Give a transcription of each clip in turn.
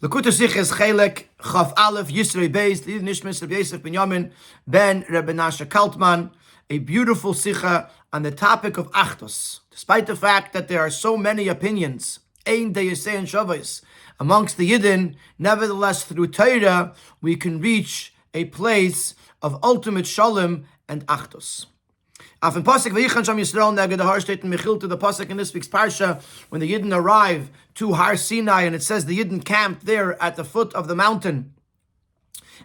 L'kuta Sichos Chelek Chaf Aleph Yisro Beis Nishmas Rabbi Yosef ben Yamin ben Rabbi Nasha Kaltman, a beautiful sicha on the topic of Achdus. Despite the fact that there are so many opinions, Ein Deyasei and Shavos, amongst the Yidden, nevertheless through Torah we can reach a place of ultimate Shalom and Achdus. Auf dem Pasuk Vayichan Sham Yisrael neged the Har steht in Mechilta, the Pasuk in this week's Parsha, when the Yidden arrive to Har Sinai, and it says the Yidden camped there at the foot of the mountain.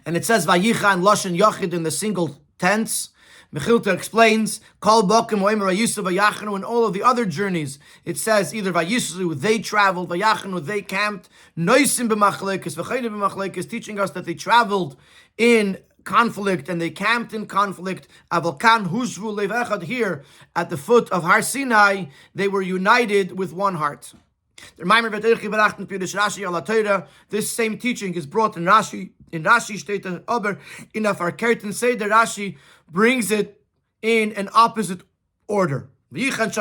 And it says Vayichan Lashon Yachid in the single tense. Mechilta explains, Kol Bokim Oimer Vayisru Vayachanu, in all of the other journeys, it says either Vayisru, they traveled, Vayachanu, they camped, Noisim b'machlekes, V'chayim b'machlekes, teaching us that they traveled in conflict and they camped in conflict. Avalkan Huzvu Levechad, here at the foot of Har Sinai, they were united with one heart. This same teaching is brought in Rashi. In Rashi steht aber in Afarkerten say the Rashi brings it in an opposite order. First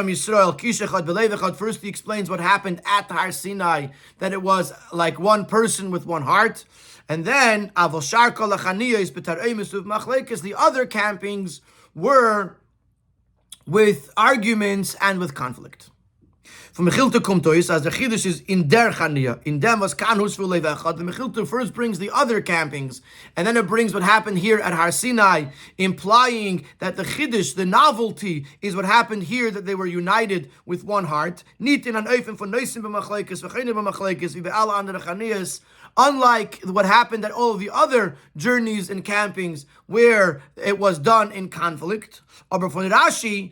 he explains what happened at Har Sinai, that it was like one person with one heart. And then the other campings were with arguments and with conflict. From Mechilta Kumtois, as the Chiddush is in der Chaniya, in them was Kanhus V'Levechad. The Mechilta first brings the other campings, and then it brings what happened here at Har Sinai, implying that the Chiddush, the novelty, is what happened here, that they were united with one heart. Nitin an Oifen von Noisim b'Machlekes, V'chayim b'Machlekes, V'be Alla under the Chaniyas. Unlike what happened at all of the other journeys and campings where it was done in conflict. But from Rashi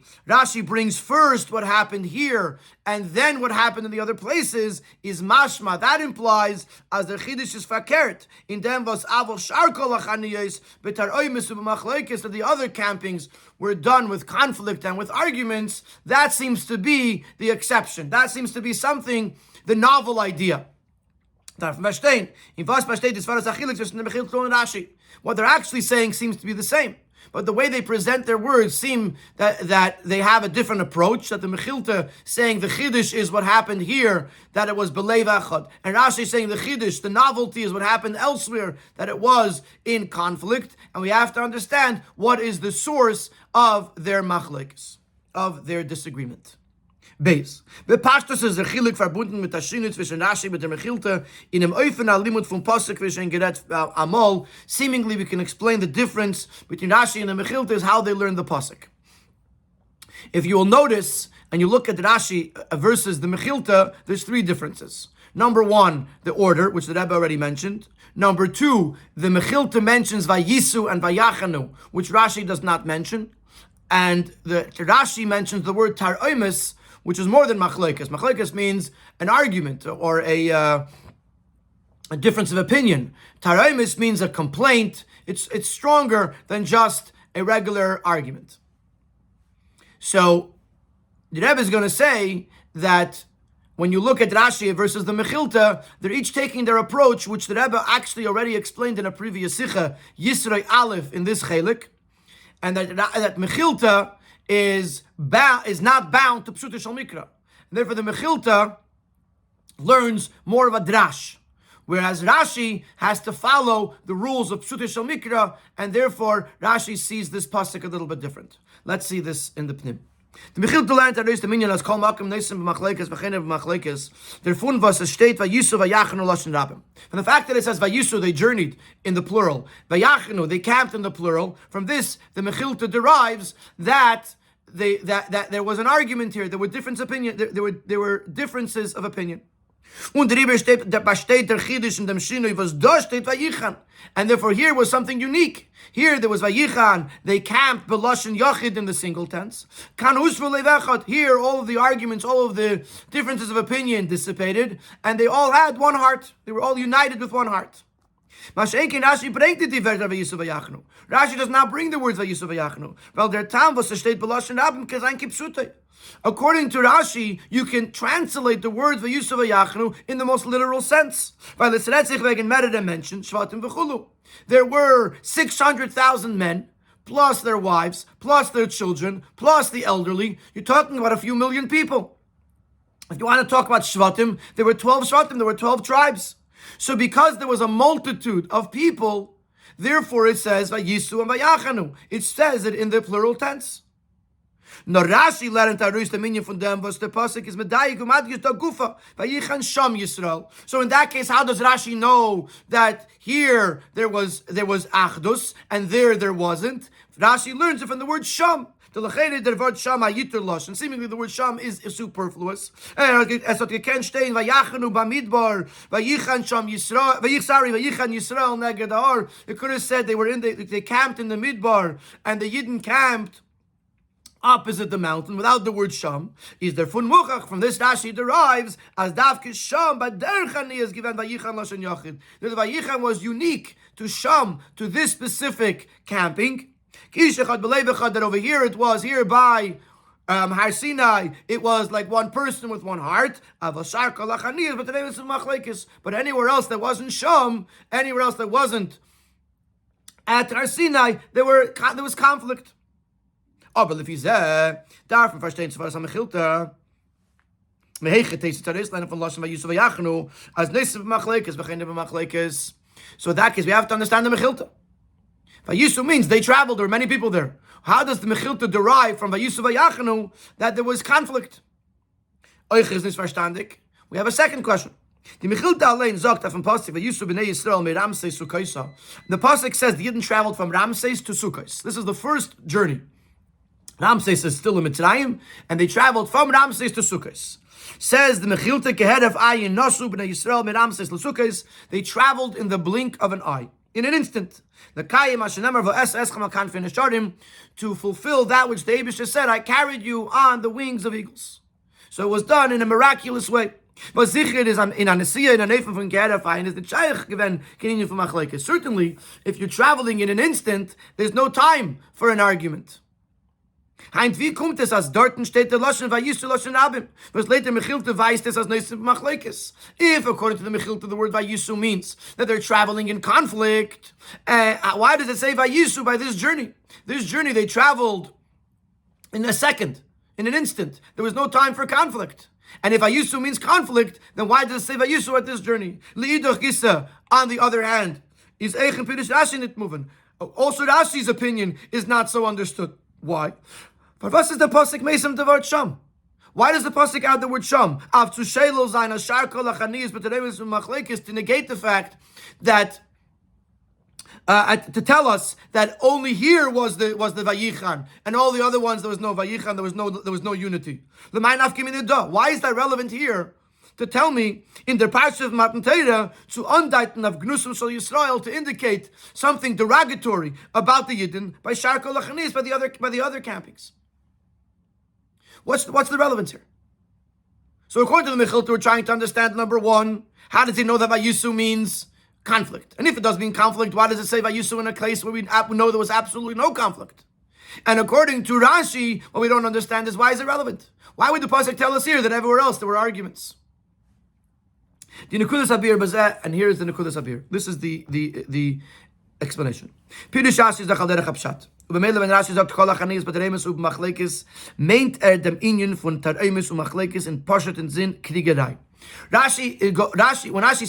brings first what happened here and then what happened in the other places is mashma. That implies, as the Chiddush is fakert, in them was avol sharkol achaniyos betar oimes ub'machlekes, that the other campings were done with conflict and with arguments. That seems to be the exception. That seems to be something, the novel idea. What they're actually saying seems to be the same, but the way they present their words seem that they have a different approach, that the Mechilta saying the Chiddush is what happened here, that it was B'leiv Echad, and Rashi saying the Chiddush, the novelty, is what happened elsewhere, that it was in conflict, and we have to understand what is the source of their machlekes, of their disagreement. Beis. Bepashtus is a chilik verbunden mit der Schiene zwischen Rashi mit der Mechilta in einem Eufen Alimut von Pasuk zwischen Geret Amol. Seemingly, we can explain the difference between Rashi and the Mechilta is how they learn the Pasuk. If you will notice, and you look at the Rashi versus the Mechilta, there's three differences. Number one, the order, which the Rebbe already mentioned. Number two, the Mechilta mentions Vayisu and Vayachanu, which Rashi does not mention. And the Rashi mentions the word Tar Oimes, which is more than machlekes. Machlekes means an argument or a difference of opinion. Taraimis means a complaint. It's stronger than just a regular argument. So the Rebbe is going to say that when you look at Rashi versus the Mechilta, they're each taking their approach, which the Rebbe actually already explained in a previous sicha, Yisro Aleph in this Chelek, and that Mechilta is not bound to Pshuta Shal Mikra. And therefore the Mechilta learns more of a drash, whereas Rashi has to follow the rules of Pshuta Shal Mikra, and therefore Rashi sees this pasuk a little bit different. Let's see this in the Pnim. The Mechilta learned that the minyan as kol makom neisim b'machlekes v'chenev b'machlekes. Therefun was es steht Vayisu vayachnu lashon rabbim. From the fact that it says Vayisu, they journeyed in the plural. Vayachnu, they camped in the plural. From this, the Mechilta derives that there was an argument here. There were different opinion. There were differences of opinion. Und steht der Chiddush in dem Shinui was da steht Vayichan, and therefore here was something unique. Here there was Vayichan. They camped b'lashon yachid in the single tense. Kan usvu levechad. Here all of the arguments, all of the differences of opinion dissipated, and they all had one heart. They were all united with one heart. Rashi does not bring the words Vayisu Vayachnu. Well, their tam was steht b'lashon rabbim kezayin kipsutei. According to Rashi, you can translate the words Vayisu Vayachnu in the most literal sense. There were 600,000 men, plus their wives, plus their children, plus the elderly. You're talking about a few million people. If you want to talk about Shvatim, there were 12 Shvatim, there were 12 tribes. So because there was a multitude of people, therefore it says Vayisu and Vayachanu. It says it in the plural tense. No Rashi lernt the meaning from them was the pasuk is medayik umadgish da gufa vayichan sham Yisrael. So in that case, how does Rashi know that here there was achdus and there wasn't? Rashi learns it from the word sham. The lechene der word sham ayitur losh, and seemingly the word sham is superfluous. As what you can stay in vayachanu bamidbar vayichan sham Yisrael vayichan Yisrael neged har. It could have said they camped in the midbar and the Yidden camped opposite the mountain without the word sham. Is there fun muchach from this Rashi derives as davke sham, but derchani is given vayichan lashon yachid. The vayichan was unique to sham, to this specific camping. That over here it was here by Har Sinai, it was like one person with one heart. But anywhere else that wasn't sham, anywhere else that wasn't at Har Sinai, there was conflict. Aber if he's there, davon verstehen zu was am Mechilta. So in that case, we have to understand the Mechilta. Vayisu means they traveled, there were many people there. How does the Mechilta derive from Vayisu Vayachanu that there was conflict? Euch ist nicht verstandig. We have a second question. The Mechilta allein sagt auf dem Pasuk Vayisu b'nei Yisrael me Ramses Sukkos. The Pasuk says the Yidden traveled from Ramses to Sukkos. This is the first journey. Ramses is still in Mitzrayim, and they traveled from Ramses to Sukkos. Says the Mechilta kehed of ayin nasu b'nei Yisrael me Ramses l'Sukkos. They traveled in the blink of an eye, in an instant. The Kayim Hashanemar v'es eschem akan finisharim, to fulfill that which the Eibush said, I carried you on the wings of eagles. So it was done in a miraculous way. But sicher is in Anasiya, in a Nefen von Gerafein, is the Shaykh given Kinyin from Machlekes. Certainly, if you're traveling in an instant, there's no time for an argument. Heint, wie kommt es, als dorten steht der Loschen, Vayisu Loschen Abim? Was later Mechilta weist es als Neisen Machlekes. If, according to the Mechilta, the word Vayisu means that they're traveling in conflict, why does it say Vayisu by this journey? This journey, they traveled in a second, in an instant. There was no time for conflict. And if Vayisu means conflict, then why does it say Vayisu at this journey? Li'idoch Gisa, on the other hand, is Eichen Pirush Rashi nit moving. Also, Rashi's opinion is not so understood. Why? For what is the pasuk meisam the word sham? Why does the pasuk add the word sham? To negate the fact that to tell us that only here was the vayichan, and all the other ones there was no vayichan, there was no unity. Why is that relevant here? To tell me in the parsha of Matan Torah to undaiten of gnusum shel Yisrael, to indicate something derogatory about the Yidden by shar kol hachanis, by the other campings. What's the relevance here? So according to the Mechilta, we're trying to understand, number one, how does he know that Vayisu means conflict? And if it does mean conflict, why does it say Vayisu in a case where we know there was absolutely no conflict? And according to Rashi, what we don't understand is, why is it relevant? Why would the pasuk tell us here that everywhere else there were arguments? The Nekudas Abir Bazeh, and here is the Nekudas Abir. This is the explanation. Pirush Rashi is the Chalderech HaPshat. Ubemele when Rashi sagt Kol HaChanis B'Teremes Ub'Machlekes, meint dem Inyan von Teremes Ub'Machlekes in Poshet and Zin Kriegerei. Rashi, when Rashi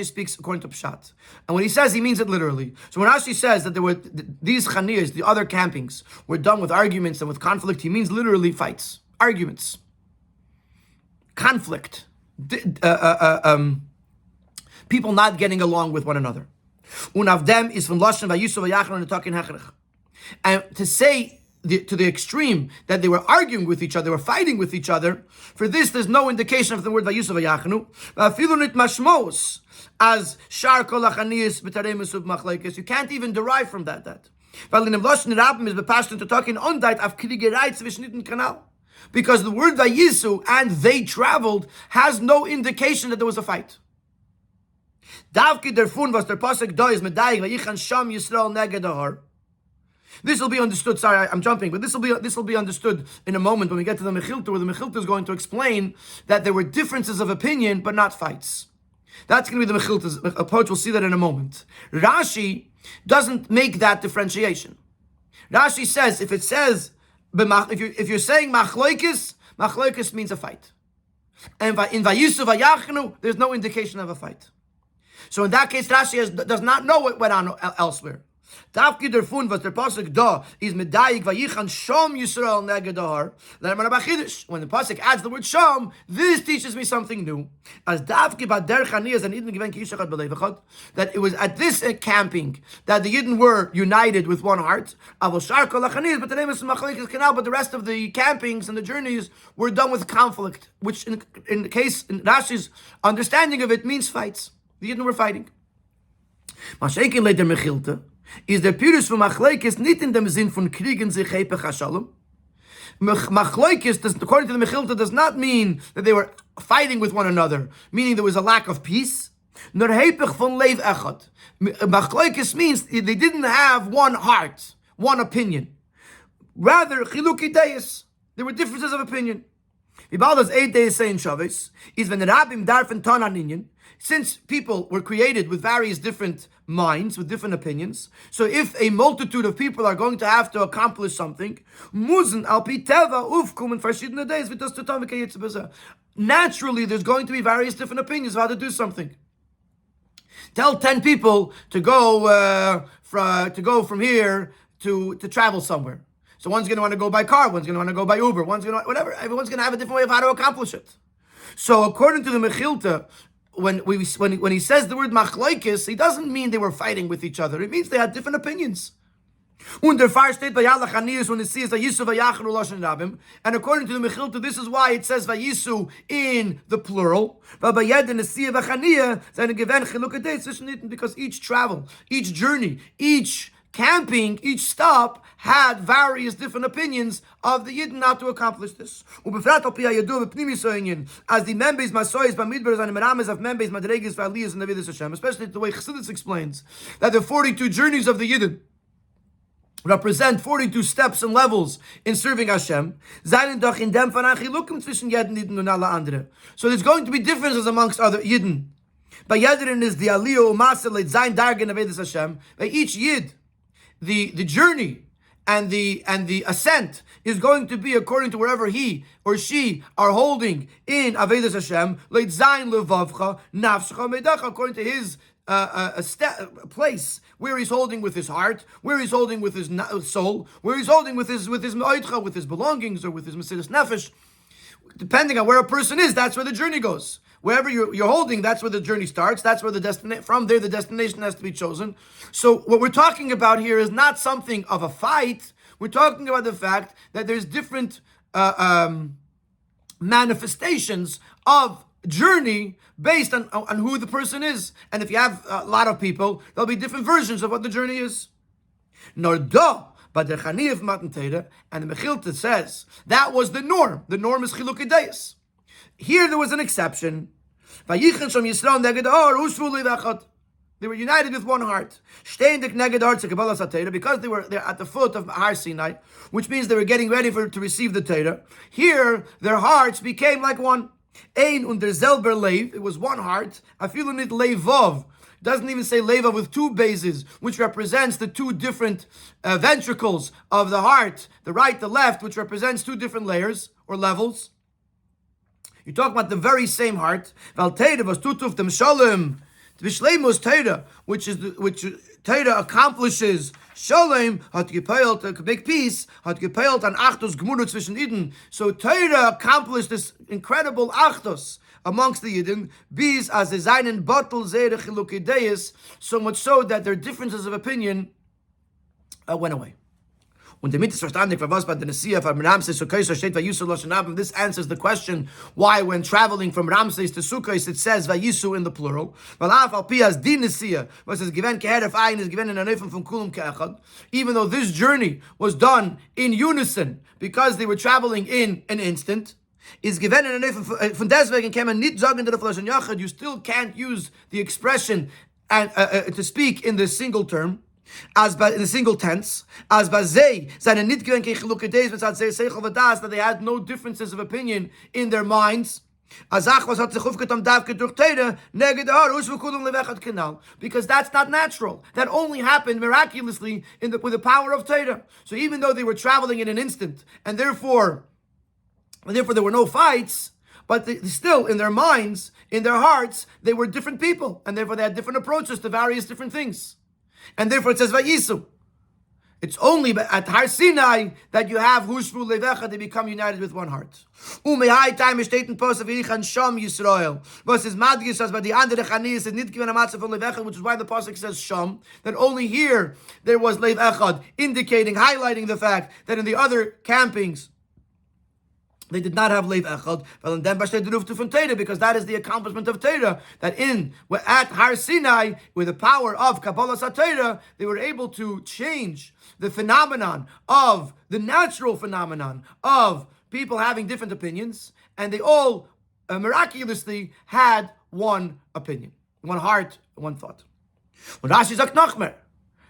speaks according to Pshat. And when he says, he means it literally. So when Rashi says that there were these Chanias, the other campings, were done with arguments and with conflict, he means literally fights, arguments, conflict, people not getting along with one another. Unav dem is from Lashon Vayisu Vayachron and Takin Hechrech. And to say to the extreme that they were arguing with each other, they were fighting with each other, for this there's no indication of the word Vayisu Vayachnu. V'afilu nit mashmos as shar kol hachaniyos b'taremus ub'machlekes. You can't even derive from that. V'alin Lashon Rabbi is bepashton to talking on that of krigerei zwischen kanal. Because the word Vayisu and they traveled has no indication that there was a fight. Davki derfun was der pasuk da is medayik vayichan sham Yisrael neged har. This will be understood. Sorry, I'm jumping, but this will be understood in a moment when we get to the Mechilta, where the Mechilta is going to explain that there were differences of opinion, but not fights. That's going to be the Mechilta's approach. We'll see that in a moment. Rashi doesn't make that differentiation. Rashi says if you're saying machloikis means a fight, and in Vayisu Vayachnu there's no indication of a fight. So in that case, Rashi does not know what went on elsewhere. Tafkid der fun was der pasuk da is medayik vayichan shom Yisrael neged har. When the pasuk adds the word shom, this teaches me something new. As Davki ba der chanias and Yidden given kishachat belevachot, that it was at this camping that the Yidden were united with one heart. Avol shar kol chanias, but the name is machlekes canal. But the rest of the campings and the journeys were done with conflict, which in the case in Rashi's understanding of it means fights. The Yidden were fighting. Mashekin leider mechilte. Is der Pyrus von Machlekes nicht in dem Sinn von kriegen sich hepech hashalom? Machlekes, according to the Mechilta, does not mean that they were fighting with one another, meaning there was a lack of peace. Nor hepech von leiv echad. Machlekes means they didn't have one heart, one opinion. Rather, chilukei deis. There were differences of opinion. Vibaldas 8 days saying Shabbos is when the Rabbim darfen ton an inyan. Since people were created with various different minds, with different opinions, so if a multitude of people are going to have to accomplish something, naturally there's going to be various different opinions of how to do something. Tell 10 people to go from here to travel somewhere. So one's going to want to go by car, one's going to want to go by Uber, one's going to whatever. Everyone's going to have a different way of how to accomplish it. So according to the Mechilta, when he says the word machlokes, he doesn't mean they were fighting with each other. It means they had different opinions. And according to the Mechilta, this is why it says vayisu in the plural. Because each travel, each journey, each camping, each stop had various different opinions of the Yidden how to accomplish this. As the members masoyes bamidbers and merames of members madreges v'aliyas and Davidus Hashem, especially the way Chassidus explains that the 42 journeys of the Yidden represent 42 steps and levels in serving Hashem. So there's going to be differences amongst other Yidden. By Yadrin is the Aliyah Umasel Zayin Dargan Avedis Hashem. By each Yid, the journey and the ascent is going to be according to wherever he or she are holding in Avedis Hashem. Zayin Levavcha Nafscha Medacha, according to his place where he's holding with his heart, where he's holding with his soul, where he's holding with his ma'odcha, with his belongings, or with his mesiras nefesh. Depending on where a person is, that's where the journey goes. Wherever you're holding, that's where the journey starts. That's where the destination. From there, the destination has to be chosen. So what we're talking about here is not something of a fight. We're talking about the fact that there's different manifestations of journey based on who the person is. And if you have a lot of people, there'll be different versions of what the journey is. Nordo. But the Chaniyah Matan Torah, and the Mechilta says that was the norm. The norm is Chilukei Deis. Here there was an exception. They were united with one heart. Because they're at the foot of Har Sinai, which means they were getting ready to receive the Torah. Here, their hearts became like one. Ein und derselber Leiv, it was one heart. Afilu nit Leivov. Doesn't even say leva with two bases, which represents the two different ventricles of the heart, the right, the left, which represents two different layers or levels. You talk about the very same heart. Which Torah accomplishes Shalom, hat gepeilt, a big peace, hat gepeilt an Achtos Gmurut zwischen Eden. So Torah accomplished this incredible Achtos amongst the Yidden, bis as the Zainen Bottle Zere Chilukei Deis, so much so that their differences of opinion went away. This answers the question why, when traveling from Ramses to Sukkos, it says Vayisu in the plural. Even though this journey was done in unison because they were traveling in an instant, is given in a von deswegen kann man nicht sagen der Flaschen Yachad. You still can't use the expression and to speak in the single term, as in the single tense, as bazei seine nicht gewen kein Chilukei Deis, that they had no differences of opinion in their minds. Because that's not natural. That only happened miraculously with the power of Torah. So even though they were traveling in an instant, and therefore there were no fights, but still in their minds, in their hearts, they were different people, and therefore they had different approaches to various different things. And therefore it says Vayisu. It's only at Har Sinai that you have Hushvu Levecha, they become united with one heart. Umehai time steht in Post of Yichan Sham Yisrael. Was is Madgish as by the andere Chanis is nicht given a matzah von Levecha, which is why the pasuk says Sham. That only here there was Lev Echad, indicating, highlighting the fact that in the other campings they did not have Lev Echad, because that is the accomplishment of Torah. That at Har Sinai, with the power of Kabbalah Satira, they were able to change the phenomenon of the natural phenomenon of people having different opinions, and they all miraculously had one opinion, one heart, one thought. When Rashi sagt Nachmer,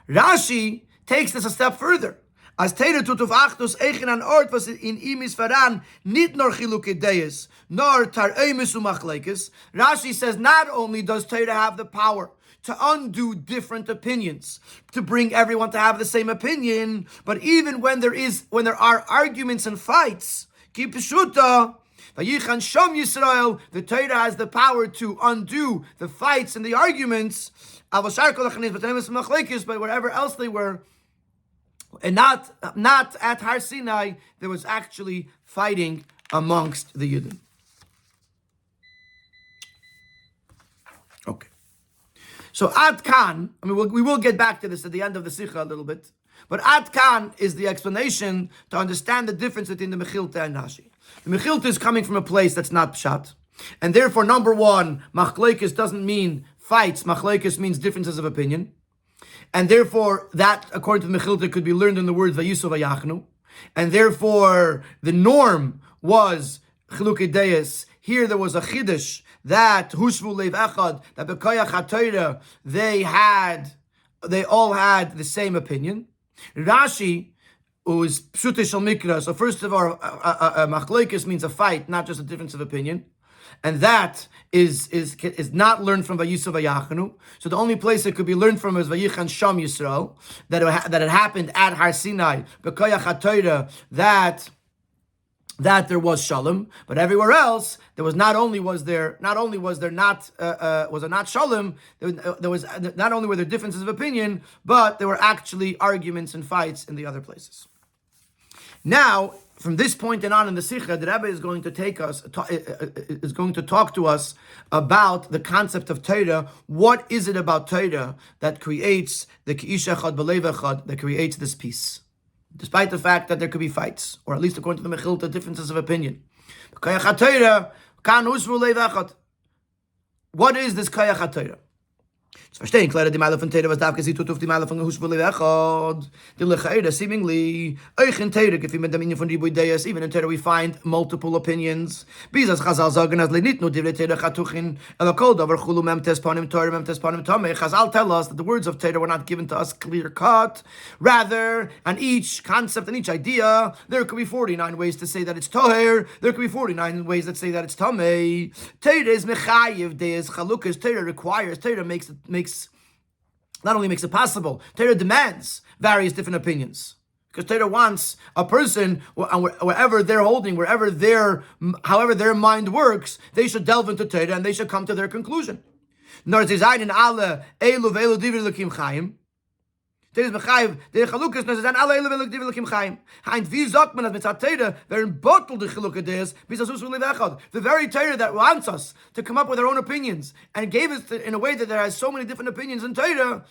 Rashi takes this a step further. As Torah tut auf Achdus eichen an Ort, was in ihm is voran, nicht nur Chilukei Deis, nor Tareimus u'Machleikes. Rashi says not only does Torah have the power to undo different opinions, to bring everyone to have the same opinion, but even when there are arguments and fights, ki peshuta, Vayichan Sham Yisrael, the Torah has the power to undo the fights and the arguments, but wherever else they were, and not at Har Sinai, there was actually fighting amongst the Yidden. Okay. So Ad Kan, we will get back to this at the end of the Sikha a little bit, but Ad Kan is the explanation to understand the difference between the Mechilta and Rashi. The Mechilta is coming from a place that's not Pshat, and therefore, number one, Machlekes doesn't mean fights. Machlekes means differences of opinion. And therefore, that, according to the Mechilta, could be learned in the words Vayisro Vayachnu. And therefore, the norm was Chilukei Deis. Here there was a Chiddush that Hushvu Lev Echad, that B'koyach HaTorah, they all had the same opinion. Rashi, who is Pshutei Shel Mikra, so first of all, Machlekes means a fight, not just a difference of opinion. And that is not learned from Vayisro Vayachnu. So the only place it could be learned from is Vayichan Sham Yisrael, that it happened at Har Sinai, B'koyach HaTorah, that there was Shalom, but everywhere else there was not only was there not Shalom, there was not only were there differences of opinion, but there were actually arguments and fights in the other places. Now, from this point on in the Sikha, the Rabbi is going to talk to us about the concept of Torah. What is it about Torah that creates the Ki'ish Echad B'Lev Echad, that creates this peace? Despite the fact that there could be fights, or at least according to the Mechilta, differences of opinion. What is this Kayach HaTorah? Zu verstehen, klar, die Meile von Teire, was darf sie tut auf die Meile von Hushvu Lev Echad. Die Lechaira, seemingly, euch in Teire, gefi mit dem Inyan von Ribuy Deis, even in Teire we find multiple opinions. Bis as Chazal sagen, as leit nur divrei Teire chatuchin, ela kol davar chulu mem tespanim Torah, mem tespanim Tomei. Chazal tell us that the words of Teire were not given to us clear cut. Rather, on each concept and each idea, there could be 49 ways to say that it's Toher, there could be 49 ways that say that it's Tomei. Teire is mechayiv, Deis chalukas, Teire requires, Teire not only makes it possible, Torah demands various different opinions. Because Torah wants a person, wherever they're holding, however their mind works, they should delve into Torah and they should come to their conclusion. Nor in alle elu ve'elu divir l'kim chayim. Der ist mechayiv, der Chalukas, das ist an alle Eile Divir L'kim Chaim. Heint, wie sagt man das mit Torah, während Bottel der Chilukei Deis, bis das Hushvu Lev Echad. The very Torah that wants us to come up with our own opinions, and gave us in a way that there has so many different opinions in Torah,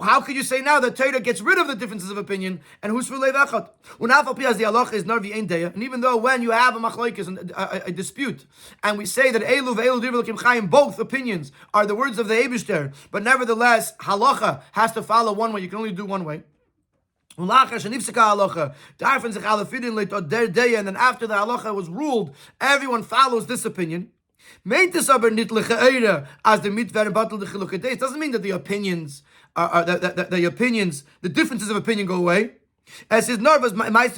how could you say now that Torah gets rid of the differences of opinion, and Hushvu Lev Echad? Unafal pi as the halacha is narvi ein deya, and even though when you have a machlokes and a dispute, and we say that Elu ve'elu Divir L'kim Chaim, both opinions are the words of the Eibishter, but nevertheless, halacha has to follow one way, you can only do one way. And then after the halacha was ruled, everyone follows this opinion. It doesn't mean that the opinions the differences of opinion go away. As his nervous, it's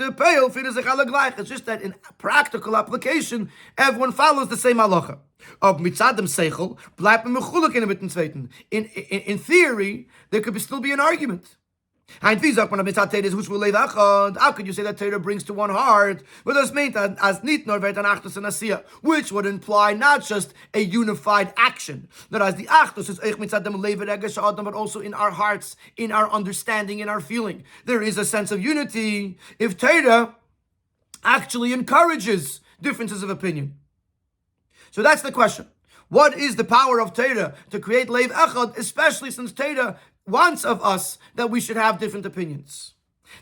just that in practical application, everyone follows the same halacha. In theory, there could still be an argument. How could you say that Torah brings to one heart? Which would imply not just a unified action, that as the achdus is but also in our hearts, in our understanding, in our feeling. There is a sense of unity if Torah actually encourages differences of opinion. So that's the question. What is the power of Torah to create Leiv Echad, especially since Torah wants of us that we should have different opinions?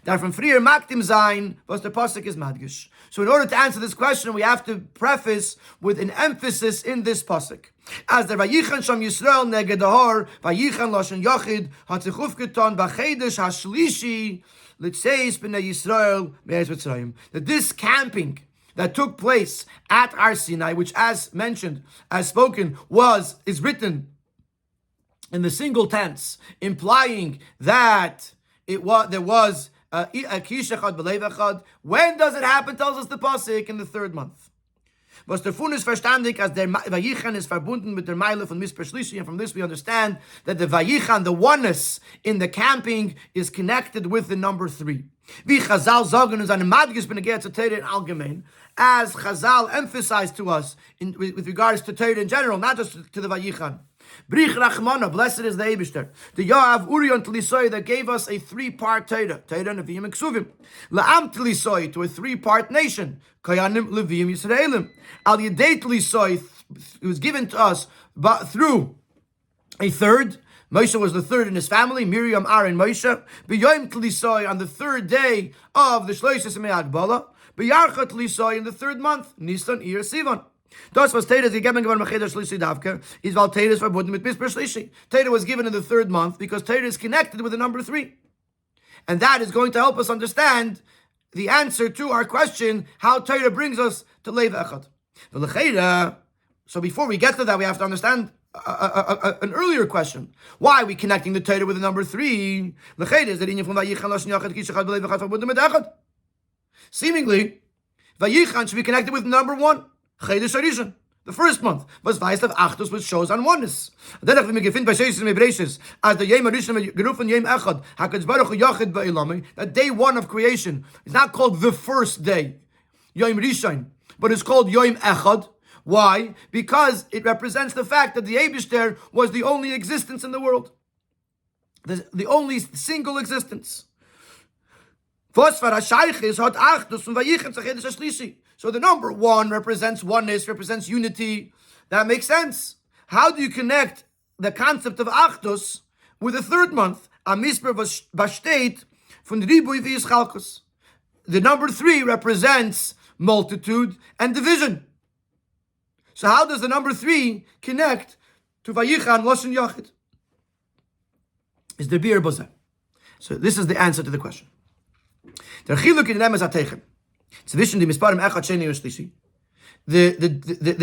That from Frier Maktim Zayin was the pasuk is Madgish. So in order to answer this question, we have to preface with an emphasis in this pasuk. As the Vayichan Sham Yisrael neged Ahor, Vayichan Lashon Yachid, Hatzichuf Keton, Bachedesh Hashlishi, Litzeis B'nei Yisrael, Me'ez Mitzrayim. That this camping that took place at Har Sinai, which as mentioned, as spoken, is written in the single tense, implying that there was a kish echad b'leiv echad. When does it happen? Tells us the pasuk in the third month. Was der Fun ist verstandig, as der Vayichan is verbunden mit der Meile von Misper Shlishi, and from this we understand that the Vayichan, the oneness in the camping, is connected with the number 3. Wie Chazal sagen, is eine Madgis b'negei zu Torah in allgemein, as Chazal emphasized to us with regards to Torah in general, not just to the Vayichan. Brich Rachmana, blessed is the Eibishter. The Yoav Urion Tlisoy that gave us a 3-part Torah, Nevi'im and Ksuvim. La'am Tlisoy, to a 3-part nation, Kayanim Leviim Yisraelim. Al Yedei Tlisoy, it was given to us but through a third. Moshe was the third in his family, Miriam, Aaron, Moshe. B'yoim Tlisoy, on the third day of the Shloishes Me'agbala. B'yarcha Tlisoy, in the third month, Nisan, Iyar, Sivan. Das was Torah gegeben geworden Macheda Shlishi Davka is weil Torah is verbunden mit Misper Shlishi. Torah was given in the third month because Torah is connected with the number 3. And that is going to help us understand the answer to our question, how Torah brings us to Leiv Echad. So before we get to that, we have to understand an earlier question. Why are we connecting the Torah with the number 3? Seemingly, Vayichan should be connected with number 1. The first month was Vayis of Achdus, which shows on oneness. Then if we begin by Sheish and Mebreshis, as the Yom Arishon Gerufan Yom Echad, Hakadosh Baruch Hu Yachid Ba'ilami, that day 1 of creation is not called the first day, Yom Rishon, but it's called Yom Echad. Why? Because it represents the fact that the Eibishter was the only existence in the world, the only single existence. So the number 1 represents oneness, represents unity. That makes sense. How do you connect the concept of Achdus with the third month? The number 3 represents multitude and division. So how does the number 3 connect to Vayichan Lashon Yachid? Is the Bir Bozeh. So this is the answer to the question. The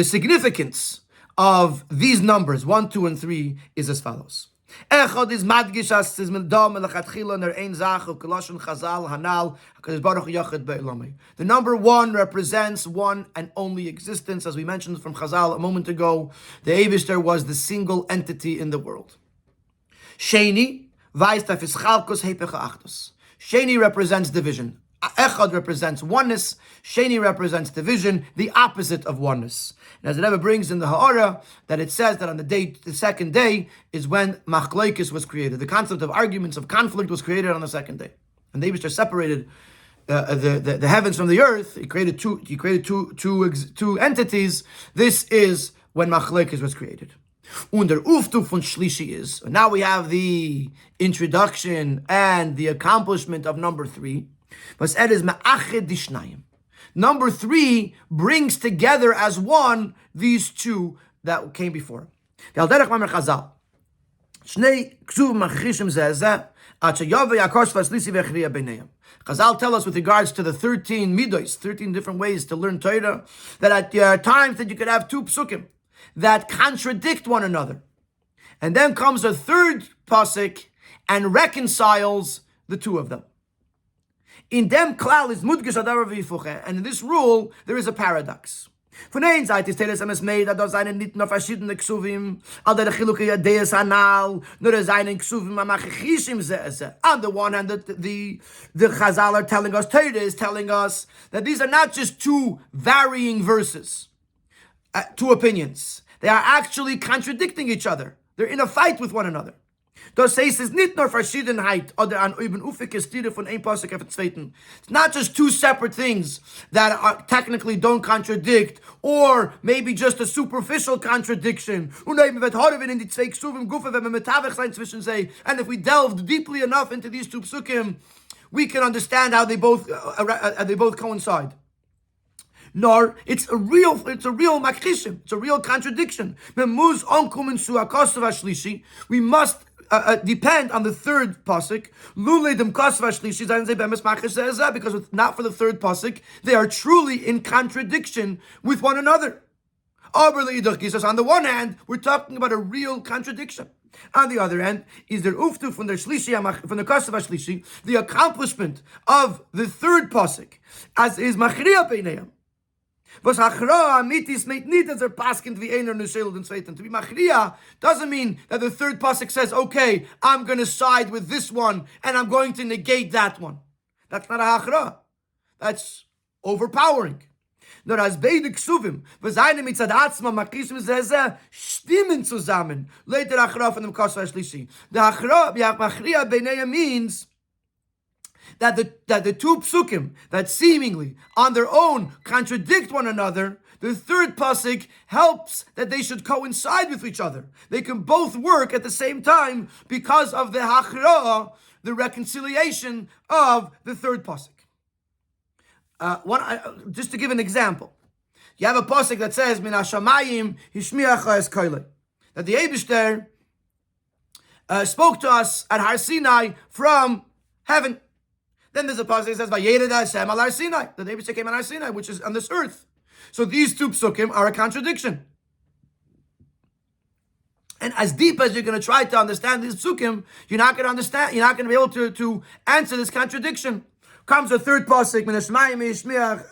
significance of these numbers 1, 2, and 3 is as follows. Echad is madgish as mildam elechatchila ner ein zach of koloshen chazal hanal hakadosh baruch hu yachid be'ilami. The number 1 represents one and only existence, as we mentioned from Chazal a moment ago. The Eibishter was the single entity in the world. Sheni weist auf ischalkos hepech achdus. Sheni represents division. Echad represents oneness. Sheni represents division, the opposite of oneness. And as it ever brings in the Ha'ara, that it says that on the second day is when Machlokes was created. The concept of arguments, of conflict was created on the second day. And the Eibishter separated the heavens from the earth. He created two entities. This is when Machlokes was created. Under Uftu von Shlishi is. Now we have the introduction and the accomplishment of number 3. But it is Ma'ached Dishnayim. Number 3 brings together as one these two that came before. Chazal tell us with regards to the 13 midos, 13 different ways to learn Torah, that there are times that you could have 2 psukim that contradict one another. And then comes a third pasuk and reconciles the 2 of them. In dem klal is mudgish adavar v'yifuche, and in this rule there is a paradox. Von der einen Seite ist es made, dass seine nicht nur verschiedene Ksuvim, all der Chiluke Yadeas Anal, nur seine Ksuvim Amachishim Zeze. On the one hand, the Chazal are telling us, Torah is telling us that these are not just two varying verses, two opinions. They are actually contradicting each other. They're in a fight with one another. Das heißt, es ist nicht nur Verschiedenheit oder an eben ufike Stile von ein Pasuk auf den zweiten. It's not just two separate things that are technically don't contradict, or maybe just a superficial contradiction. Und eben wird heute in die zwei Ksuvim Gufe, wenn wir metavech sein zwischen sie. And if we delved deeply enough into these two psukim, we can understand how they both coincide. Nor it's a real makishim. It's a real contradiction. We must depend on the third pasuk. Because if not for the third pasuk, they are truly in contradiction with one another. On the one hand, we're talking about a real contradiction. On the other hand, is there uftu from the kasav shlishi, the accomplishment of the third pasuk, as is machriya beineim. Was achra amitis meint nicht, dass paskin wie einer neshel den zweiten. To be machriya doesn't mean that the third pasuk says, okay, I'm going to side with this one and I'm going to negate that one. That's not a achra. That's overpowering. Nur as beide ksuvim, was eine mit zad atzma makishim zeze stimmen zusammen. Later achra von dem kasva shlishi. The achra machriya beineim means that the two psukim that seemingly on their own contradict one another, the third pasuk helps that they should coincide with each other. They can both work at the same time because of the hachra, the reconciliation of the third pasuk. Just to give an example, you have a pasuk that says min hashamayim hishmiacha es Chelek, that the Eibishter spoke to us at Har Sinai from heaven. Then there's a pasuk that says, "Vayered Hashem al Har Sinai." The Eibishter came on Har Sinai, which is on this earth. So these two psukim are a contradiction. And as deep as you're going to try to understand these psukim, you're not going to understand. You're not going to be able to answer this contradiction. Comes a third pasuk, "Min hashmayim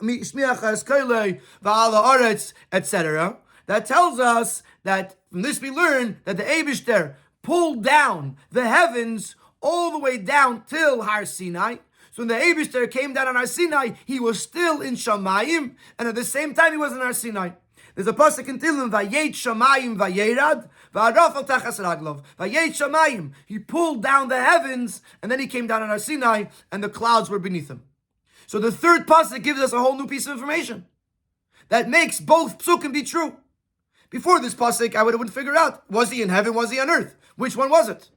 yishmiach es Chelek v'al haaretz," etc. That tells us that from this we learn that the Eibishter pulled down the heavens all the way down till Har Sinai. So when the Eibishter came down on Har Sinai, he was still in Shamayim, and at the same time he was in Har Sinai. There's a pasuk in Tehillim, "Vayet Shamayim vayerad v'arafal tachas raglov." Vayet Shamayim, he pulled down the heavens, and then he came down on Har Sinai, and the clouds were beneath him. So the third pasuk gives us a whole new piece of information that makes both psukim be true. Before this pasuk, I wouldn't figure out, was he in heaven, was he on earth? Which one was it?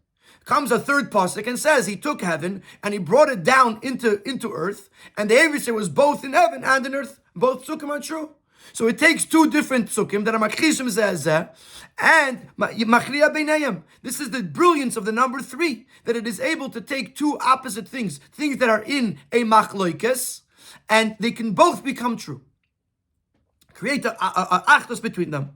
Comes a third pasuk and says he took heaven and he brought it down into earth, and the Eibishter was both in heaven and in earth. Both psukim are true. So it takes two different psukim that are makishim zeh and machriya beinayim. This is the brilliance of the number 3, that it is able to take two opposite things that are in a machloikes, and they can both become true. Create a achdus between them.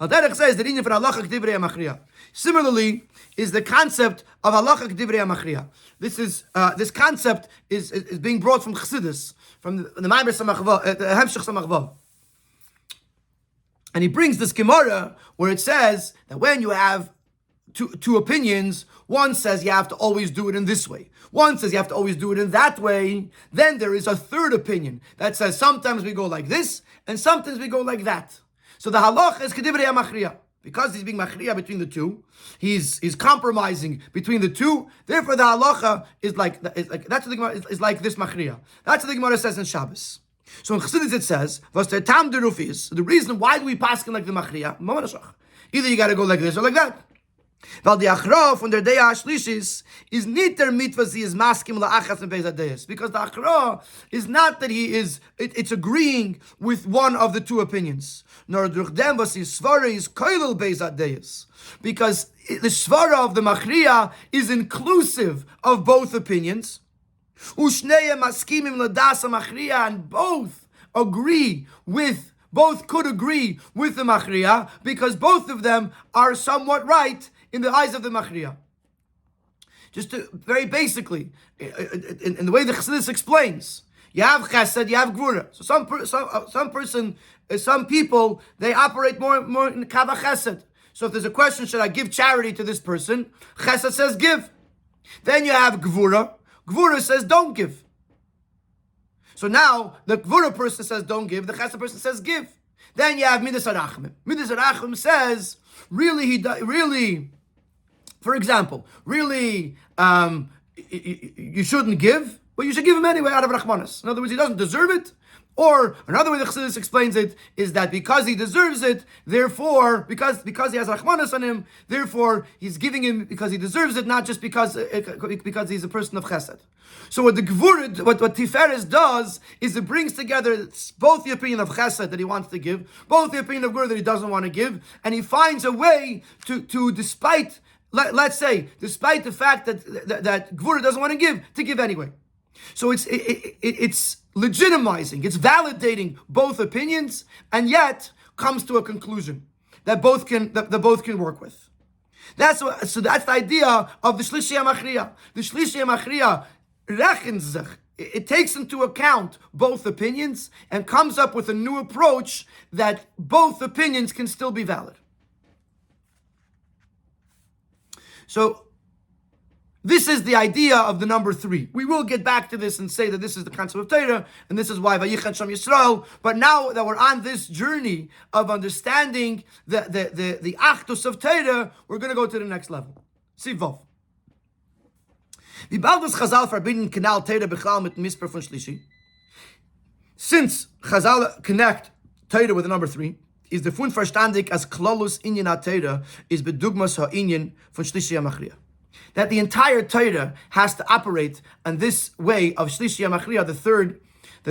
Says the inyan for halacha k'divrei machriya. Similarly, is the concept of halacha k'divrei machriya. This concept is being brought from Chassidus, from the Maimer Samachvav, the Hemshech Samachvav. And he brings this Gemara where it says that when you have two opinions, one says you have to always do it in this way, one says you have to always do it in that way, then there is a third opinion that says sometimes we go like this and sometimes we go like that. So the halacha is k'divrei machriya. Because he's being machriya between the two, he's compromising between the two. Therefore, the halacha is like that's what the Gemara is like this machriya. That's what the Gemara says in Shabbos. So in Chassidus it says, "Was der tam deruf is." The reason why do we paskin like the machriya? Either you got to go like this or like that. Weil the achra von der Deya Shlishis is nicht der mitzvah sie is maskim la'achas and beis hadeyas, because the achra is not that it's agreeing with one of the two opinions. Nor durch dem was his svara is koilel beis hadeyas, because the svara of the machriya is inclusive of both opinions. Ushneya maskimim ladasa machriya, and both could agree with the machriya, because both of them are somewhat right in the eyes of the machriya. Just to, very basically, in the way the Chassidus explains, You have chesed, you have gvura. So some people, they operate more in kava chesed. So if there's a question, should I give charity to this person? Chesed says give. Then you have gvura. Gvura says don't give. So now the gvura person says don't give. The chesed person says give. Then you have midas harachmim. Midas harachmim says really, for example, really you shouldn't give, but you should give him anyway out of rachmanis. In other words, he doesn't deserve it. Or another way the Chassidus explains it is that because he deserves it, therefore, because he has rachmanis on him, therefore he's giving him because he deserves it, not just because he's a person of chesed. So what the Gvura, what Tiferes does is it brings together both the opinion of chesed that he wants to give, both the opinion of Gvura that he doesn't want to give, and he finds a way to despite the fact that Gvura doesn't want to give anyway. So it's legitimizing, it's validating both opinions, and yet comes to a conclusion that both can work with. That's the idea of the Shlishi HaMachriya. The Shlishi HaMachriya rechens sich. It takes into account both opinions and comes up with a new approach that both opinions can still be valid. So this is the idea of the number 3. We will get back to this and say that this is the concept of Torah, and this is why Vayichan Sham Yisrael. But now that we're on this journey of understanding the Achdus of Torah, we're going to go to the next level. Sivov. Since Chazal connect Torah with the number 3, is the fun verstandig as Klolus Inyan HaTorah is bedugmas ha'inyan von Shlishi HaMachriya. That the entire Torah has to operate on this way of Shlishi HaMachriya, the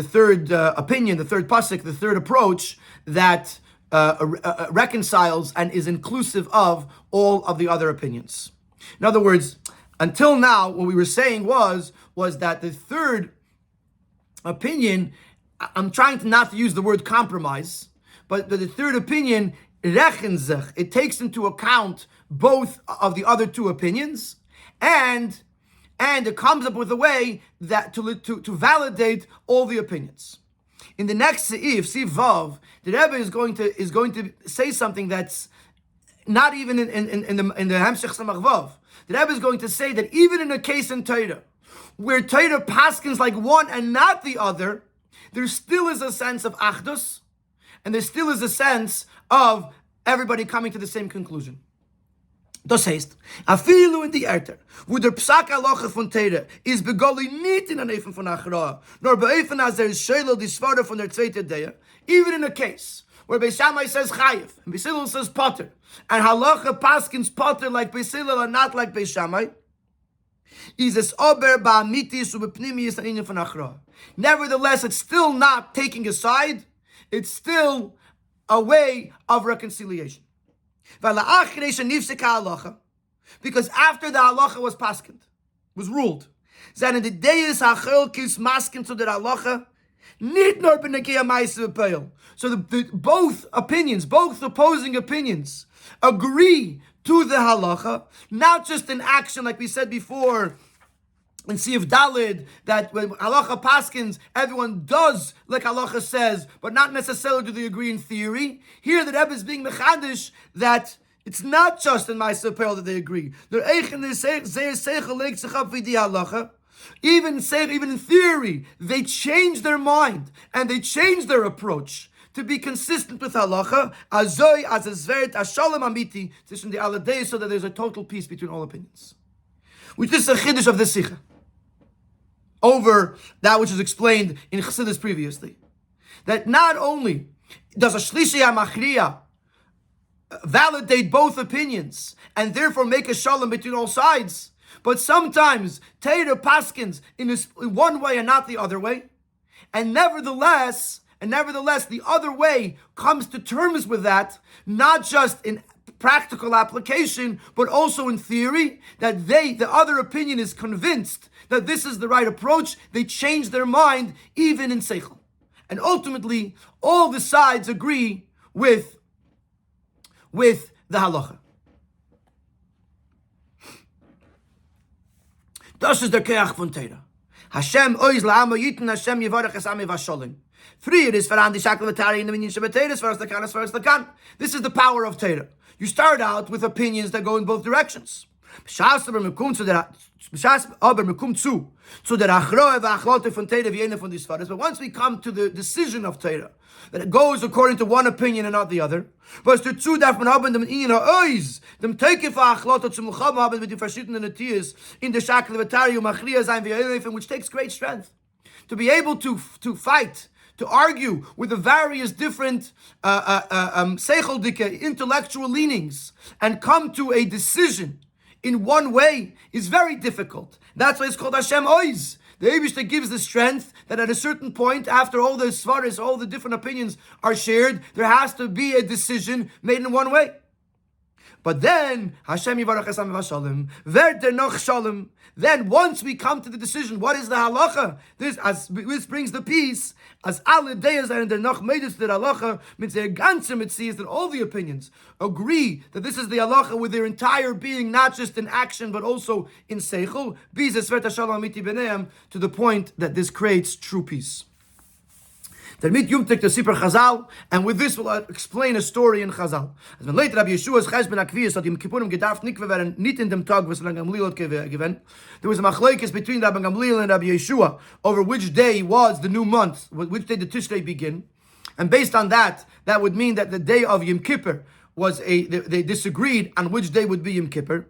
third opinion, the third pasuk, the third approach that reconciles and is inclusive of all of the other opinions. In other words, until now, what we were saying was that the third opinion, I'm trying to not to use the word compromise, but the third opinion, rechenzech, it takes into account both of the other two opinions, and it comes up with a way that to validate all the opinions. In the next seif, Siv Vav, the Rebbe is going to say something that's not even in the Hamshech Samach Vav. The Rebbe is going to say that even in a case in Torah where Torah paskins like one and not the other, there still is a sense of achdus, and there still is a sense of everybody coming to the same conclusion. Das heißt, afilu in die Erter, wo der Psak Halacha von Torah is begoli nicht in an Eifen von Achra, nor beeifen as there is Sheila die Svara von der zweite Deya, even in a case where Beis Shammai says Chayiv, and Beis Hillel says Potter, and Halacha paskins Potter like Beis Hillel and not like Beis Shammai, is es ober ba'amitis u'bepnimius ha'inyan von Achra. Nevertheless, it's still not taking a side, it's still a way of reconciliation. Because after the halacha was paskent, was ruled, so the both opinions, both opposing opinions, agree to the halacha, not just in action, like we said before, and see if Dalid, that when halacha paskins, everyone does like halacha says, but not necessarily do they agree in theory. Here the Rebbe is being mechadish that it's not just in Ma'aseh Peil that they agree. Even in theory, they change their mind and they change their approach to be consistent with halacha, azoy as a zveret ashalom amiti, so that there's a total peace between all opinions. Which is a chiddush of the Sikha over that which is explained in Chassidus previously. That not only does a Shlishi HaMachriya validate both opinions and therefore make a shalom between all sides, but sometimes Torah paskins in one way and not the other way, and nevertheless, the other way comes to terms with that, not just in practical application, but also in theory, that the other opinion is convinced that this is the right approach. They change their mind even in seichel, and ultimately all the sides agree with the halacha. Das ist der Keach von Torah. Hashem oiz la'amo yitin, Hashem yivarech es ami vasholim. Three, it is faran di shakal v'tari in the minyan shebeteir, as far as the kan. This is the power of Torah. You start out with opinions that go in both directions. But once we come to the decision of Torah, that it goes according to one opinion and not the other, which takes great strength to be able to fight, to argue with the various different intellectual leanings and come to a decision in one way is very difficult. That's why it's called Hashem Oiz. The Eibishter gives the strength that at a certain point, after all the svaris, all the different opinions are shared, there has to be a decision made in one way. But then, Hashem Yivarach Esam Vashalim, Verter Noch Shalom. Then, once we come to the decision, what is the halacha? This brings the peace. As alle deyas are in der Noch Meidus der halacha, mit der ganze it sees that all the opinions agree that this is the halacha with their entire being, not just in action but also in seichel. Bizes Verter Shalom Amiti B'neim, to the point that this creates true peace. Termit Yumtek to Sipar Chazal, and with this we'll explain a story in Chazal. As when later Rabbi Yeshua's Cheshben Akviyas hat Yom Kippurim gedarft nikve werden nit in dem Tag was Rabbi Gamliel hat given. There was a machlekes between Rabbi Gamliel and Rabbi Yeshua over which day was the new month, which day the Tishrei begin, and based on that would mean that the day of Yom Kippur was they disagreed on which day would be Yom Kippur.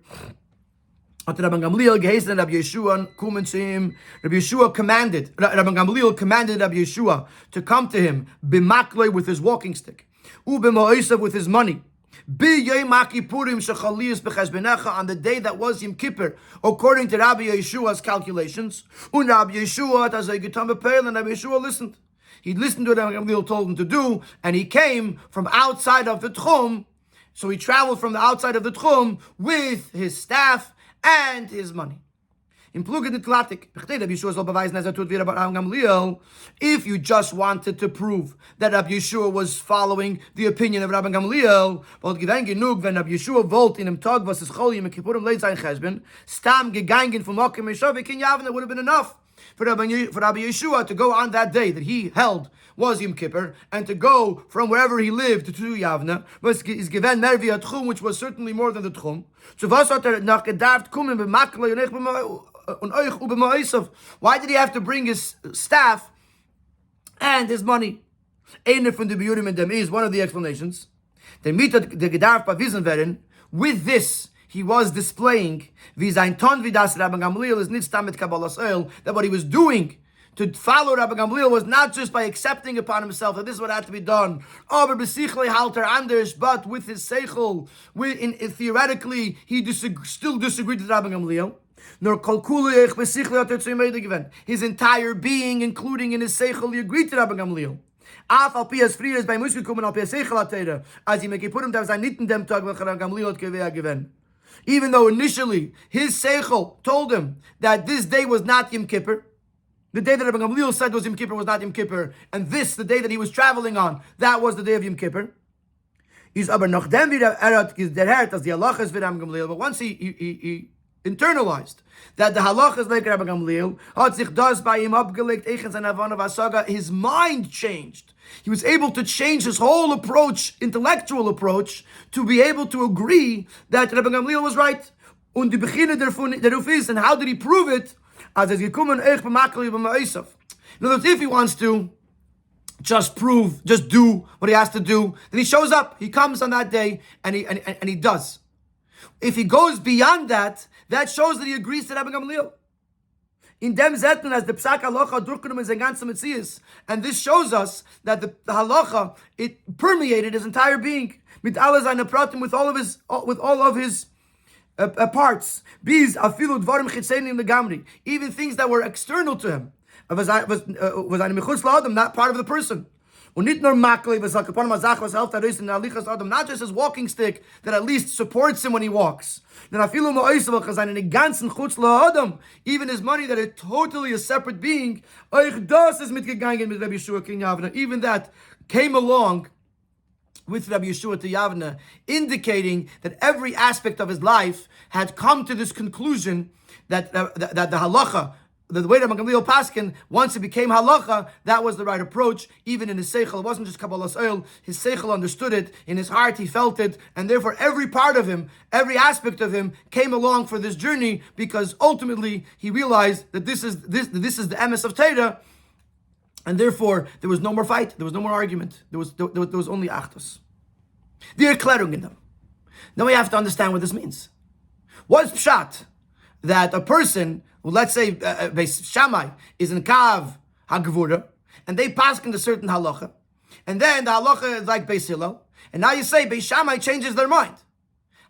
Rabbi Gamliel gehasten Rabbi Yeshua kumen to him. Rabbi Yeshua commanded Rabbi Gamliel commanded Rabbi Yeshua to come to him b'maklei with his walking stick, u'b'ma'osav with his money, b'yom Kippurim shechaliyus b'cheshbenecha, on the day that was Yom Kippur according to Rabbi Yeshua's calculations. And Rabbi Yeshua listened. He listened to what Rabbi Gamliel told him to do, and he came from outside of the tchum. So he traveled from the outside of the tchum with his staff and his money. If you just wanted to prove that Rabbi Yeshua was following the opinion of Rabbi Gamliel, when Rabbi Yeshua volt in him tag was his cholim and kippurim leit sein cheshben, stam gegangen from Mokim Meshavik in Yavna, would have been enough for Rabbi Yeshua to go on that day that he held was Yom Kippur, and to go from wherever he lived to Yavna, was is given Mervi Tchum, which was certainly more than the Tchum. So why did he have to bring his staff and his money? Is one of the explanations. With this, he was displaying that what he was doing to follow Rabbi Gamliel was not just by accepting upon himself that this is what had to be done, but with his seichel, theoretically, he still disagreed with Rabbi Gamliel. His entire being, including in his seichel, he agreed to Rabbi Gamliel. Even though initially his seichel told him that this day was not Yom Kippur, the day that Rabbi Gamliel said was Yom Kippur was not Yom Kippur, and this, the day that he was traveling on, that was the day of Yom Kippur. But once he internalized that the halach is like Rabbi Gamliel, his mind changed. He was able to change his whole approach, intellectual approach, to be able to agree that Rabbi Gamliel was right. And how did he prove it? In other words, if he wants to just do what he has to do, then he shows up, he comes on that day, and he does. If he goes beyond that, that shows that he agrees to Rabbi Gamliel. In dem Zetten, as the Psak Halacha durchgenommen is in ganze Metzius, and this shows us that the Halacha, it permeated his entire being, mit alle seine Pratim, with all of his parts. Biz afilu dvarim chitzenim legamri, even things that were external to him. Was eine mechutz laadam, not part of the person. Not just his walking stick that at least supports him when he walks. Even his money that is totally a separate being, even that came along with Rabbi Yeshua to Yavna, indicating that every aspect of his life had come to this conclusion that the halacha the way that Gamliel Paskin, once it became halacha, that was the right approach. Even in his seichel, it wasn't just Kabbalas oil. His seichel understood it. In his heart, he felt it, and therefore every part of him, every aspect of him, came along for this journey because ultimately he realized that this is the emes of Torah, and therefore there was no more fight, there was no more argument, there was only achtos. The Erklärung in them. Now we have to understand what this means. What's pshat? That a person, well, let's say Beis Shammai is in Kav HaGvura, and they pass in a certain halacha, and then the halacha is like Beis Hillel, and now you say Beis Shammai changes their mind.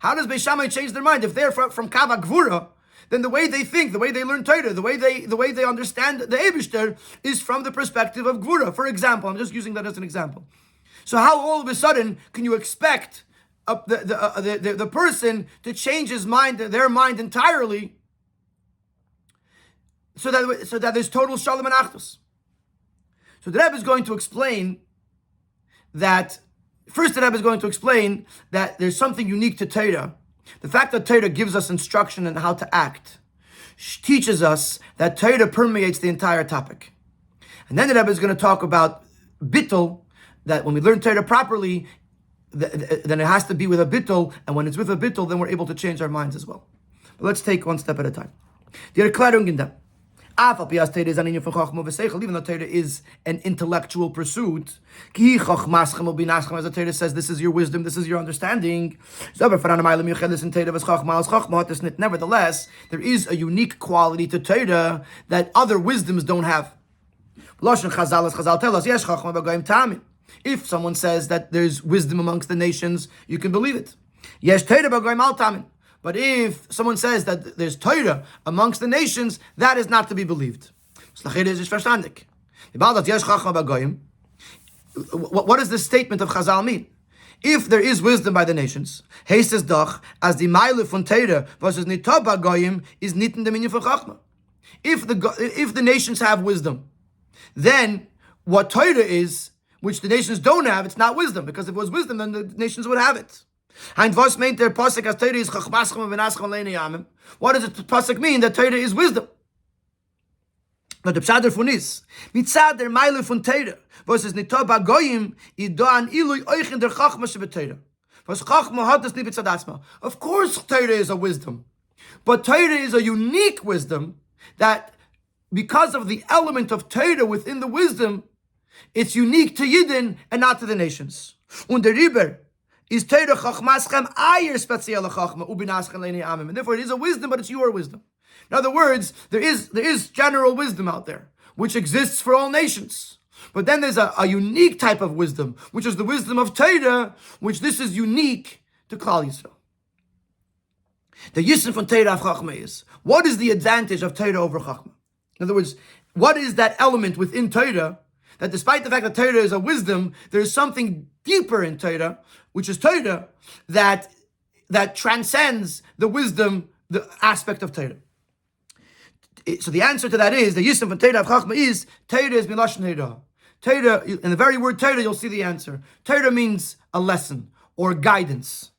How does Beis Shammai change their mind? If they're from Kav HaGvura, then the way they think, the way they learn Torah, the way they understand the Eibishter is from the perspective of Gvura. For example, I'm just using that as an example. So how all of a sudden can you expect the person to change his mind, their mind entirely, so that there's total shalom and achdus? So the Rebbe is going to explain that. First, the Rebbe is going to explain that there's something unique to Torah. The fact that Torah gives us instruction on how to act teaches us that Torah permeates the entire topic. And then the Rebbe is going to talk about bittul, that when we learn Torah properly, then it has to be with a bittul, and when it's with a bittul, then we're able to change our minds as well. But let's take one step at a time. Die Erklärung in dem. Even though Torah is an intellectual pursuit, as the Torah says, this is your wisdom, this is your understanding. Nevertheless, there is a unique quality to Torah that other wisdoms don't have. Chazal tell us, if someone says that there's wisdom amongst the nations, you can believe it. But if someone says that there's Torah amongst the nations, that is not to be believed. What does this statement of Chazal mean? If there is wisdom by the nations, heißt es doch, as the Meile von Torah, was es nicht ba goyim, is nicht in der Minyan von Chachma. If the nations have wisdom, then what Torah is, which the nations don't have, it's not wisdom, because if it was wisdom, then the nations would have it. What does the pasuk mean that Torah is wisdom? But the pshat davon is mitzad der Meile von Torah, was es nit ba goyim, I do an iluy euch in der Chachma shebetera. Was Chachma hat es nit mitzadatzma. Of course, Torah is a wisdom, but Torah is a unique wisdom that, because of the element of Torah within the wisdom, it's unique to Yidden and not to the nations. Und der Riber is Torah chachmaschem ayer spezielle chachma ubinaschem leini amim, and therefore it is a wisdom, but it's your wisdom. In other words, there is general wisdom out there which exists for all nations, but then there's a unique type of wisdom, which is the wisdom of Torah, which this is unique to Klal Yisro. The Yisro von Torah of Chachma is, what is the advantage of Torah over Chachma? In other words, what is that element within Torah that, despite the fact that Torah is a wisdom, there is something deeper in Torah, which is Torah, that transcends the wisdom, the aspect of Torah. So the answer to that is, the Yisro von Torah of Chachma is, Torah is milashon Torah. Torah, in the very word Torah, you'll see the answer. Torah means a lesson or guidance.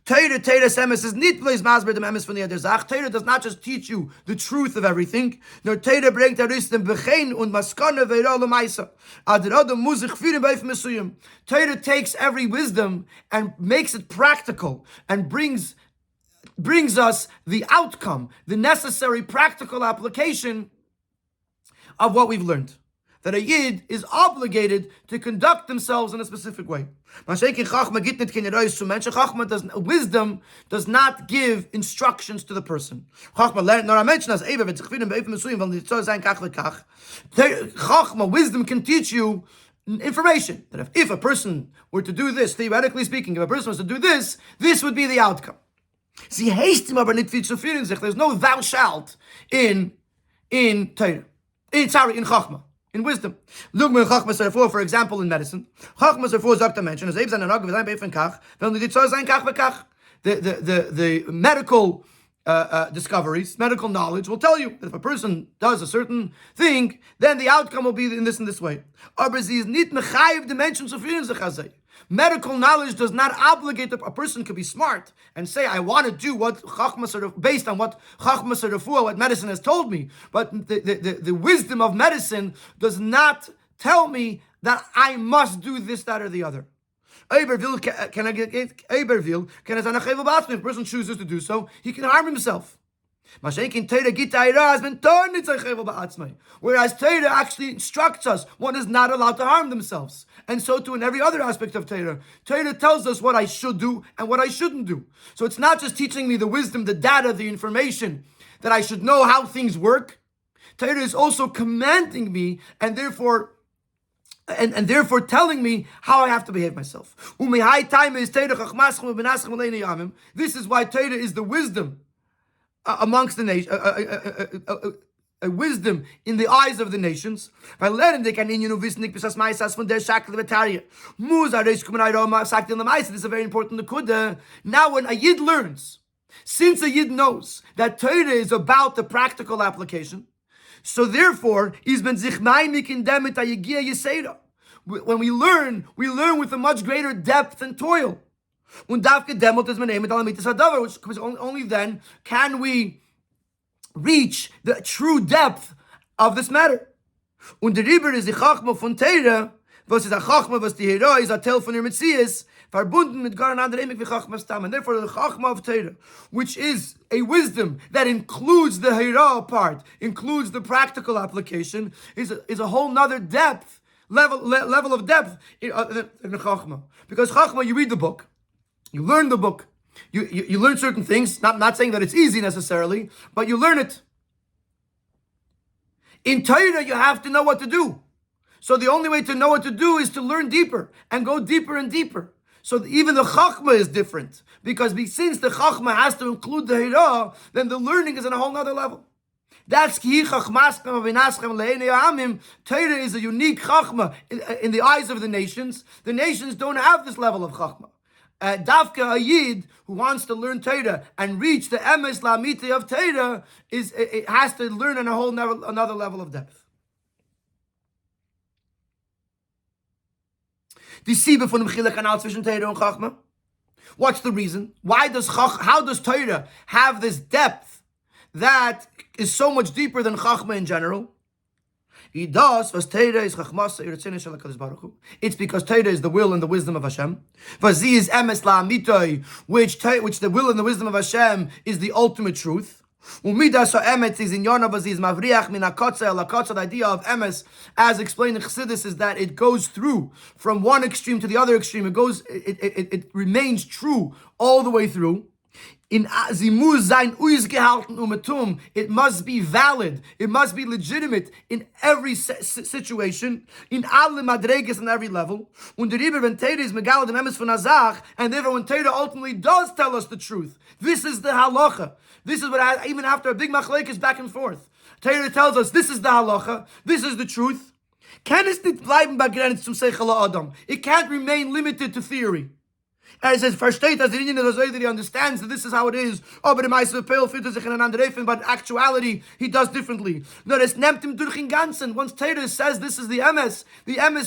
Torah semes is nit bloß masber dem emes von der Sach. Torah does not just teach you the truth of everything. Nor Torah bringt dem bechein und maskane ve'role meisa. Adam muss sich führen bei mesuyim. Torah takes every wisdom and makes it practical and brings us the outcome, the necessary practical application of what we've learned. That a Yid is obligated to conduct themselves in a specific way. Wisdom does not give instructions to the person. Wisdom can teach you information. That if a person were to do this, theoretically speaking, if a person was to do this, this would be the outcome. There's no thou shalt in Torah. In Chachma. In wisdom. Look, for example, in medicine. The medical discoveries, medical knowledge will tell you that if a person does a certain thing, then the outcome will be in this and this way. Medical knowledge does not obligate a person could be smart and say, I want to do what Chachma sort of, based on what Chachma sort of, what medicine has told me. But the wisdom of medicine does not tell me that I must do this, that, or the other. If a person chooses to do so, he can harm himself. Whereas Torah actually instructs us, one is not allowed to harm themselves. And so too in every other aspect of Torah. Torah tells us what I should do and what I shouldn't do. So it's not just teaching me the wisdom, the data, the information, that I should know how things work. Torah is also commanding me and therefore telling me how I have to behave myself. This is why Torah is the wisdom amongst the nation, a wisdom in the eyes of the nations. This is a very important nekuda. Now when a Yid learns, since a Yid knows that Torah is about the practical application, so therefore, when we learn with a much greater depth and toil. Because only then can we reach the true depth of this matter. Und der Rieber ist die Chachma von Teira, was ist a Chachma, was die Hera ist a Teil von ihr Metzies, verbunden mit gar ein anderer Emig wie Chachma Stam. And therefore the Chachma of Teira, which is a wisdom that includes the Hera part, includes the practical application, is a whole nother depth, level of depth in the Chachma. Because Chachma, you read the book, you learn the book, you learn certain things, not saying that it's easy necessarily, but you learn it. In Torah, you have to know what to do. So the only way to know what to do is to learn deeper and go deeper and deeper. So even the Chachma is different. Because since the Chachma has to include the Hira, then the learning is on a whole nother level. That's Ki Chachmaschem Avinaschem Le'enei Ha'amim. Torah is a unique Chachma in the eyes of the nations. The nations don't have this level of Chachma. Davka a Yid who wants to learn Torah and reach the emes la'amiti of Torah it has to learn on a whole another level of depth. Die Siebe von dem Chilek zwischen Torah und Chachma. What's the reason? How does Torah have this depth that is so much deeper than Chachma in general? It's because Torah is the will and the wisdom of Hashem. Which the will and the wisdom of Hashem is the ultimate truth. The idea of emes, as explained in Chassidus, is that it goes through from one extreme to the other extreme. It remains true all the way through. In Zimuz sein ausgehalten umetum, it must be valid, it must be legitimate in every situation, in alle madreges on every level. Und der Rebbe, when Torah is megalad and emes von Azach, and therefore when Torah ultimately does tell us the truth, this is the halacha. This is what, even after a big machlekes back and forth, Torah tells us this is the halacha, this is the truth. Kann es nicht bleiben begrenzt zum Seichel Adam. It can't remain limited to theory. And it says, versteht as the Indian is that he understands that this is how it is. Oh, but in actuality, he does differently. No, es nimmt ihm durch den Ganzen. Once Torah says this is the emes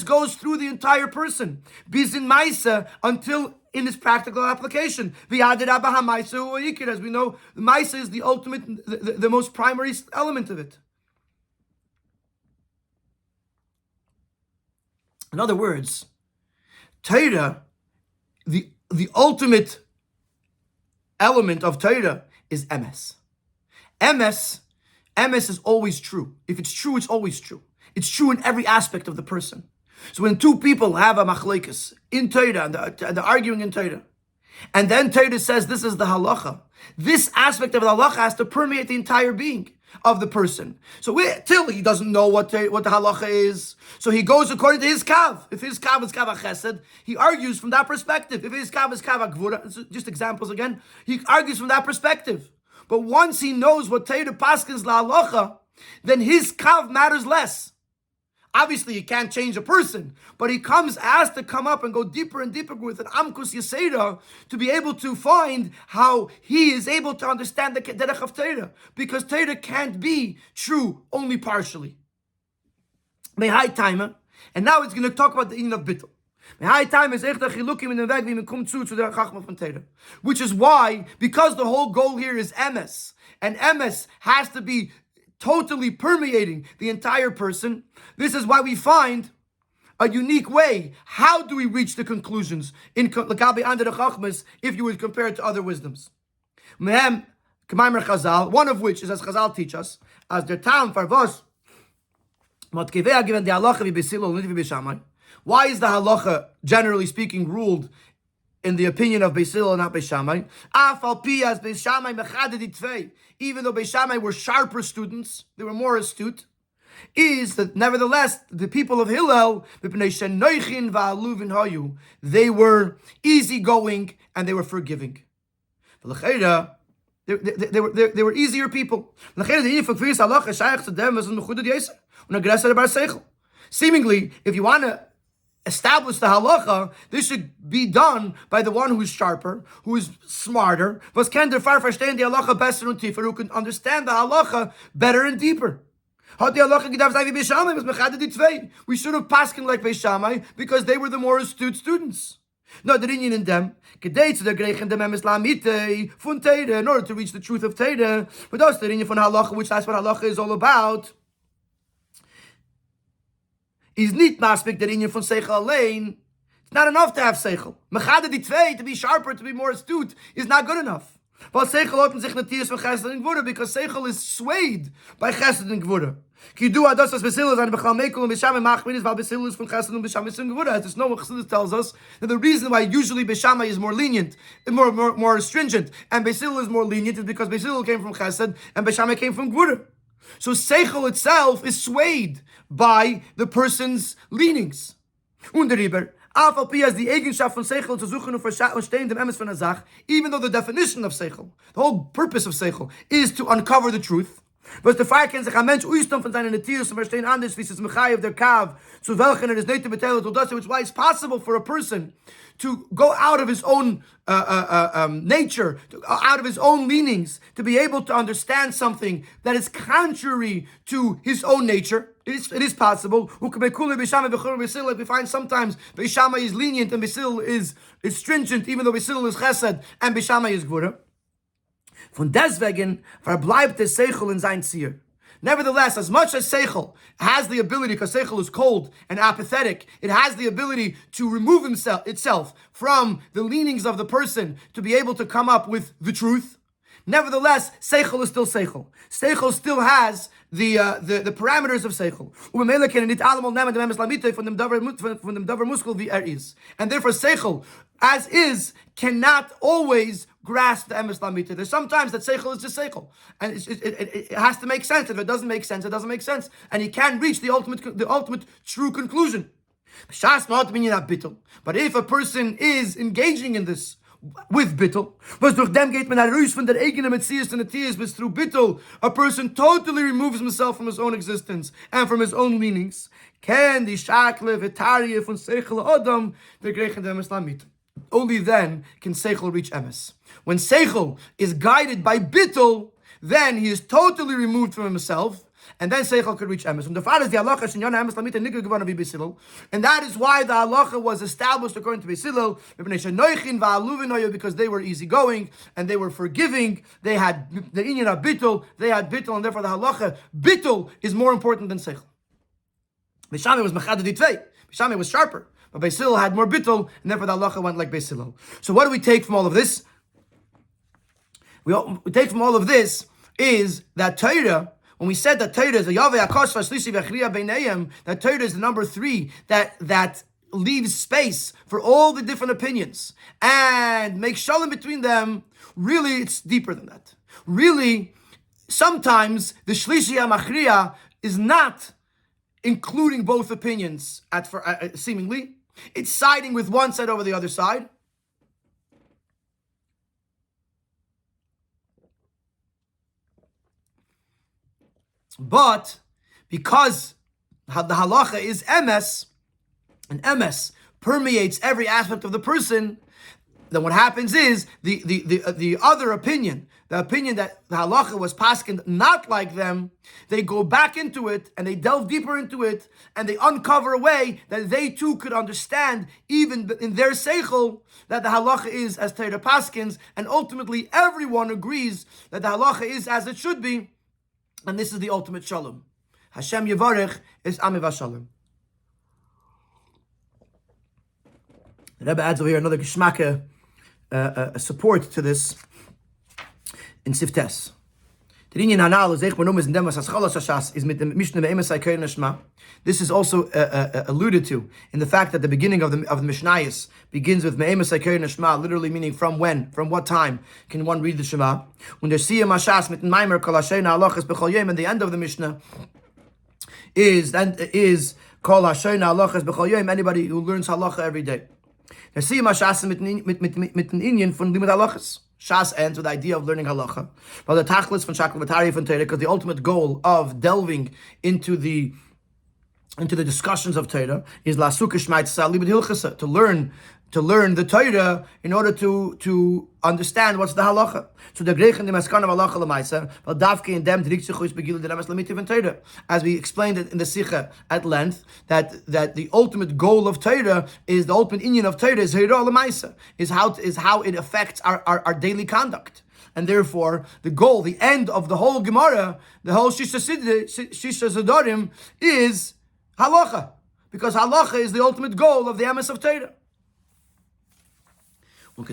goes through the entire person. Bis in Maisa, until in its practical application. As we know, the Maisa is the ultimate, the most primary element of it. In other words, Torah, the ultimate element of Torah is emes. Emes is always true. If it's true, it's always true. It's true in every aspect of the person. So when two people have a machlekes in Torah, and they're arguing in Torah, and then Torah says this is the halacha, this aspect of the halacha has to permeate the entire being of the person. So till he doesn't know what the halacha is, so he goes according to his kav. If his kav is kav chesed, he argues from that perspective. If his kav is kav gvura, just examples again, he argues from that perspective. But once he knows what Torah paskins la halacha, then his kav matters less. Obviously, he can't change a person, but he has to come up and go deeper and deeper with an amkus yeseda to be able to find how he is able to understand the derech of Torah, because Torah can't be true only partially. May high timer, and now it's going to talk about the inyan of bittul. Which is why, because the whole goal here is emes, and emes has to be totally permeating the entire person, this is why we find a unique way. How do we reach the conclusions in Lagabi under the Chachmas if you would compare it to other wisdoms? Mehem K'maimer Chazal, one of which is as Chazal teach us, as their town farvos motkevei given the halacha v'besilol niti v'beshamai. Why is the halacha, generally speaking, ruled in the opinion of Beis Hillel and not Beis Shammai? Afal pi as Beis Shammai mechaded itvei. Even though Beis Shammai were sharper students, they were more astute, is that nevertheless the people of Hillel, they were easygoing and they were forgiving. They were easier people. Seemingly, if you want to establish the halacha, this should be done by the one who is sharper, who is smarter, who can understand the halacha better and deeper. We should have paskin like Beis Shammai because they were the more astute students. No, the Indian in them, in order to reach the truth of Teda, but that's the Indian from halacha, which that's what halacha is all about. Is not maspik the Indian from seichel alone. It's not enough to have seichel. Mechaded die tvei, to be sharper, to be more astute, is not good enough. But seichel opens sich natius from chesed and gvura, because seichel is swayed by chesed and gvura. Ki du adas as Beis Hillel and bechal mekul and Beis Shammai machmin is val Beis Hillel is from chesed and Beis Shammai is from gvura. As no Chassidus tells us that the reason why usually Beis Shammai is more lenient, more stringent, and Beis Hillel is more lenient is because Beis Hillel came from chesed and Beis Shammai came from gvura. So seichel itself is swayed by the person's leanings. Underiber. Even though the definition of seichel, the whole purpose of seichel, is to uncover the truth. But the fire can sich a Mensch uistam von seinen Netius und verstehen anders, wie es ist Mechayev der Kav, zu welchen es nicht beteiligt und das, which is why it's possible for a person to go out of his own nature, out of his own leanings, to be able to understand something that is contrary to his own nature. It is possible. Like we find sometimes Beis Shammai is lenient and Beis Hillel is stringent, even though Beis Hillel is chesed and Beis Shammai is gvura. Von deswegen verbleibt der Seichel in sein Zier. Nevertheless, as much as Seichel has the ability, because Seichel is cold and apathetic, it has the ability to remove itself from the leanings of the person to be able to come up with the truth. Nevertheless, Seichel is still Seichel. Seichel still has the parameters of Seichel. And therefore, Seichel, as is, cannot always grasp the emes lamita. There's sometimes that seichel is just seichel, and it has to make sense. If it doesn't make sense, it doesn't make sense, and he can reach the ultimate true conclusion. But if a person is engaging in this with bittul, through bittul, a person totally removes himself from his own existence and from his own leanings. Only then can seichel reach emes. When seichel is guided by bittul, then he is totally removed from himself, and then seichel could reach emes. And that is why the halacha was established according to Beis Hillel, because they were easygoing and they were forgiving. They had the inyan of bittul, and therefore the halacha bittul is more important than seichel. Beis Shammai was mechaded itvei. Beis Shammai was sharper. But Beis Hillel had more bittul, and therefore the halacha went like Beis Hillel. So what do we take from all of this? We take from all of this is that Torah, when we said that Torah is the Yaveh HaKosh V'Shlishi V'Chriya B'Neihem, that Torah is the number 3, that leaves space for all the different opinions and makes shalom between them. Really, it's deeper than that. Really, sometimes the Shlishi HaMachriya is not including both opinions seemingly. It's siding with one side over the other side. But because the halacha is emes, and emes permeates every aspect of the person, then what happens is the other opinion, the opinion that the halacha was paskened not like them, they go back into it and they delve deeper into it and they uncover a way that they too could understand, even in their seichel, that the halacha is as Torah paskins, and ultimately everyone agrees that the halacha is as it should be, and this is the ultimate shalom. Hashem Yevarech is Amiv Shalom. The Rebbe adds over here another geschmacke, support to this in Siftes. The Inyan Hanal is Eichmanum is in Demas Haschalas Hashas is mit the Mishnah Me'emasai Kohen Neshma. This is also alluded to in the fact that the beginning of the Mishnayos begins with Me'emasai Kohen Neshma, literally meaning from when, from what time can one read the Shema. When there's Siyam Hashas mit Maimer Kol Hasheina Halachas B'chol Yom, and the end of the Mishnah is Kol Hasheina Halachas B'chol Yom, anybody who learns halacha every day. There's Siyam Hashas mit an Inyan von Limud Halachas. Shas ends with the idea of learning halacha. But the tachlis from Shakla Vatari from Torah, because the ultimate goal of delving into the discussions of Torah is lasuka shmait salibid hilchasa, to learn the Torah in order to understand what's the halacha. So the Grechen the maskan of halacha lemaisa, well davke in dem direkt sich begil the demas lamitiv in Torah, as we explained it in the Sikha at length, that the ultimate goal of Torah is the ultimate inyan of Torah is hira lemaisa, is how it affects our daily conduct. And therefore, the goal, the end of the whole Gemara, the whole Shisha Sidorim is halacha, because halacha is the ultimate goal of the emes of Torah. But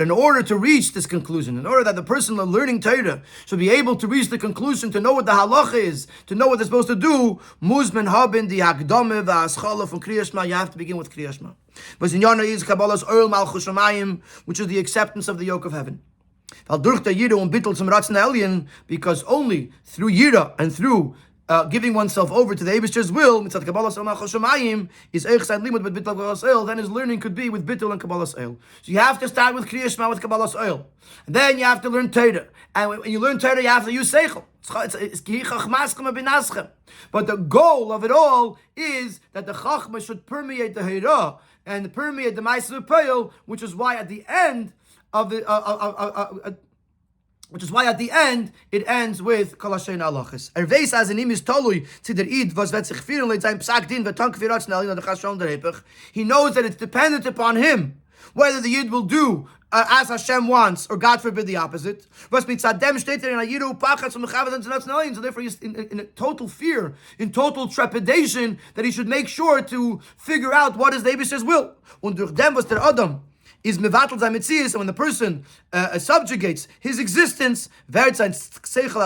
in order to reach this conclusion, in order that the person learning Torah should be able to reach the conclusion, to know what the halacha is, to know what they're supposed to do, muzman haben die hakdame v'aschala from Kriyas Shema, you have to begin with Kriyas Shema. But in Yana is Kabbalah's oil malchus shamayim, which is the acceptance of the yoke of heaven. Because only through Yira and through giving oneself over to the Eibishter's will, mitzat Kabbalah malchus shamayim, is eichsad limud with bittul Kabbalah's oil, then his learning could be with bittul and Kabbalah's oil. So you have to start with Kriyas Shema with Kabbalah's oil, and then you have to learn Torah. And when you learn Torah, you have to use seichel. But the goal of it all is that the chachma should permeate the hira and permeate the ma'aser peil, which is why at the end of the it ends with Kol Hashein Halachas. Erveis as an imis tolui to der id was vet sich führen leit sein psak din vetank virat schnell in der chashon der hepech. He knows that it's dependent upon him whether the yid will do as Hashem wants, or God forbid the opposite. So therefore he's in a total fear, in total trepidation, that he should make sure to figure out what is the Eibishter's will. Und durch dem was der Adam is mevatel sein Metzius, and when the person subjugates his existence, then his seichel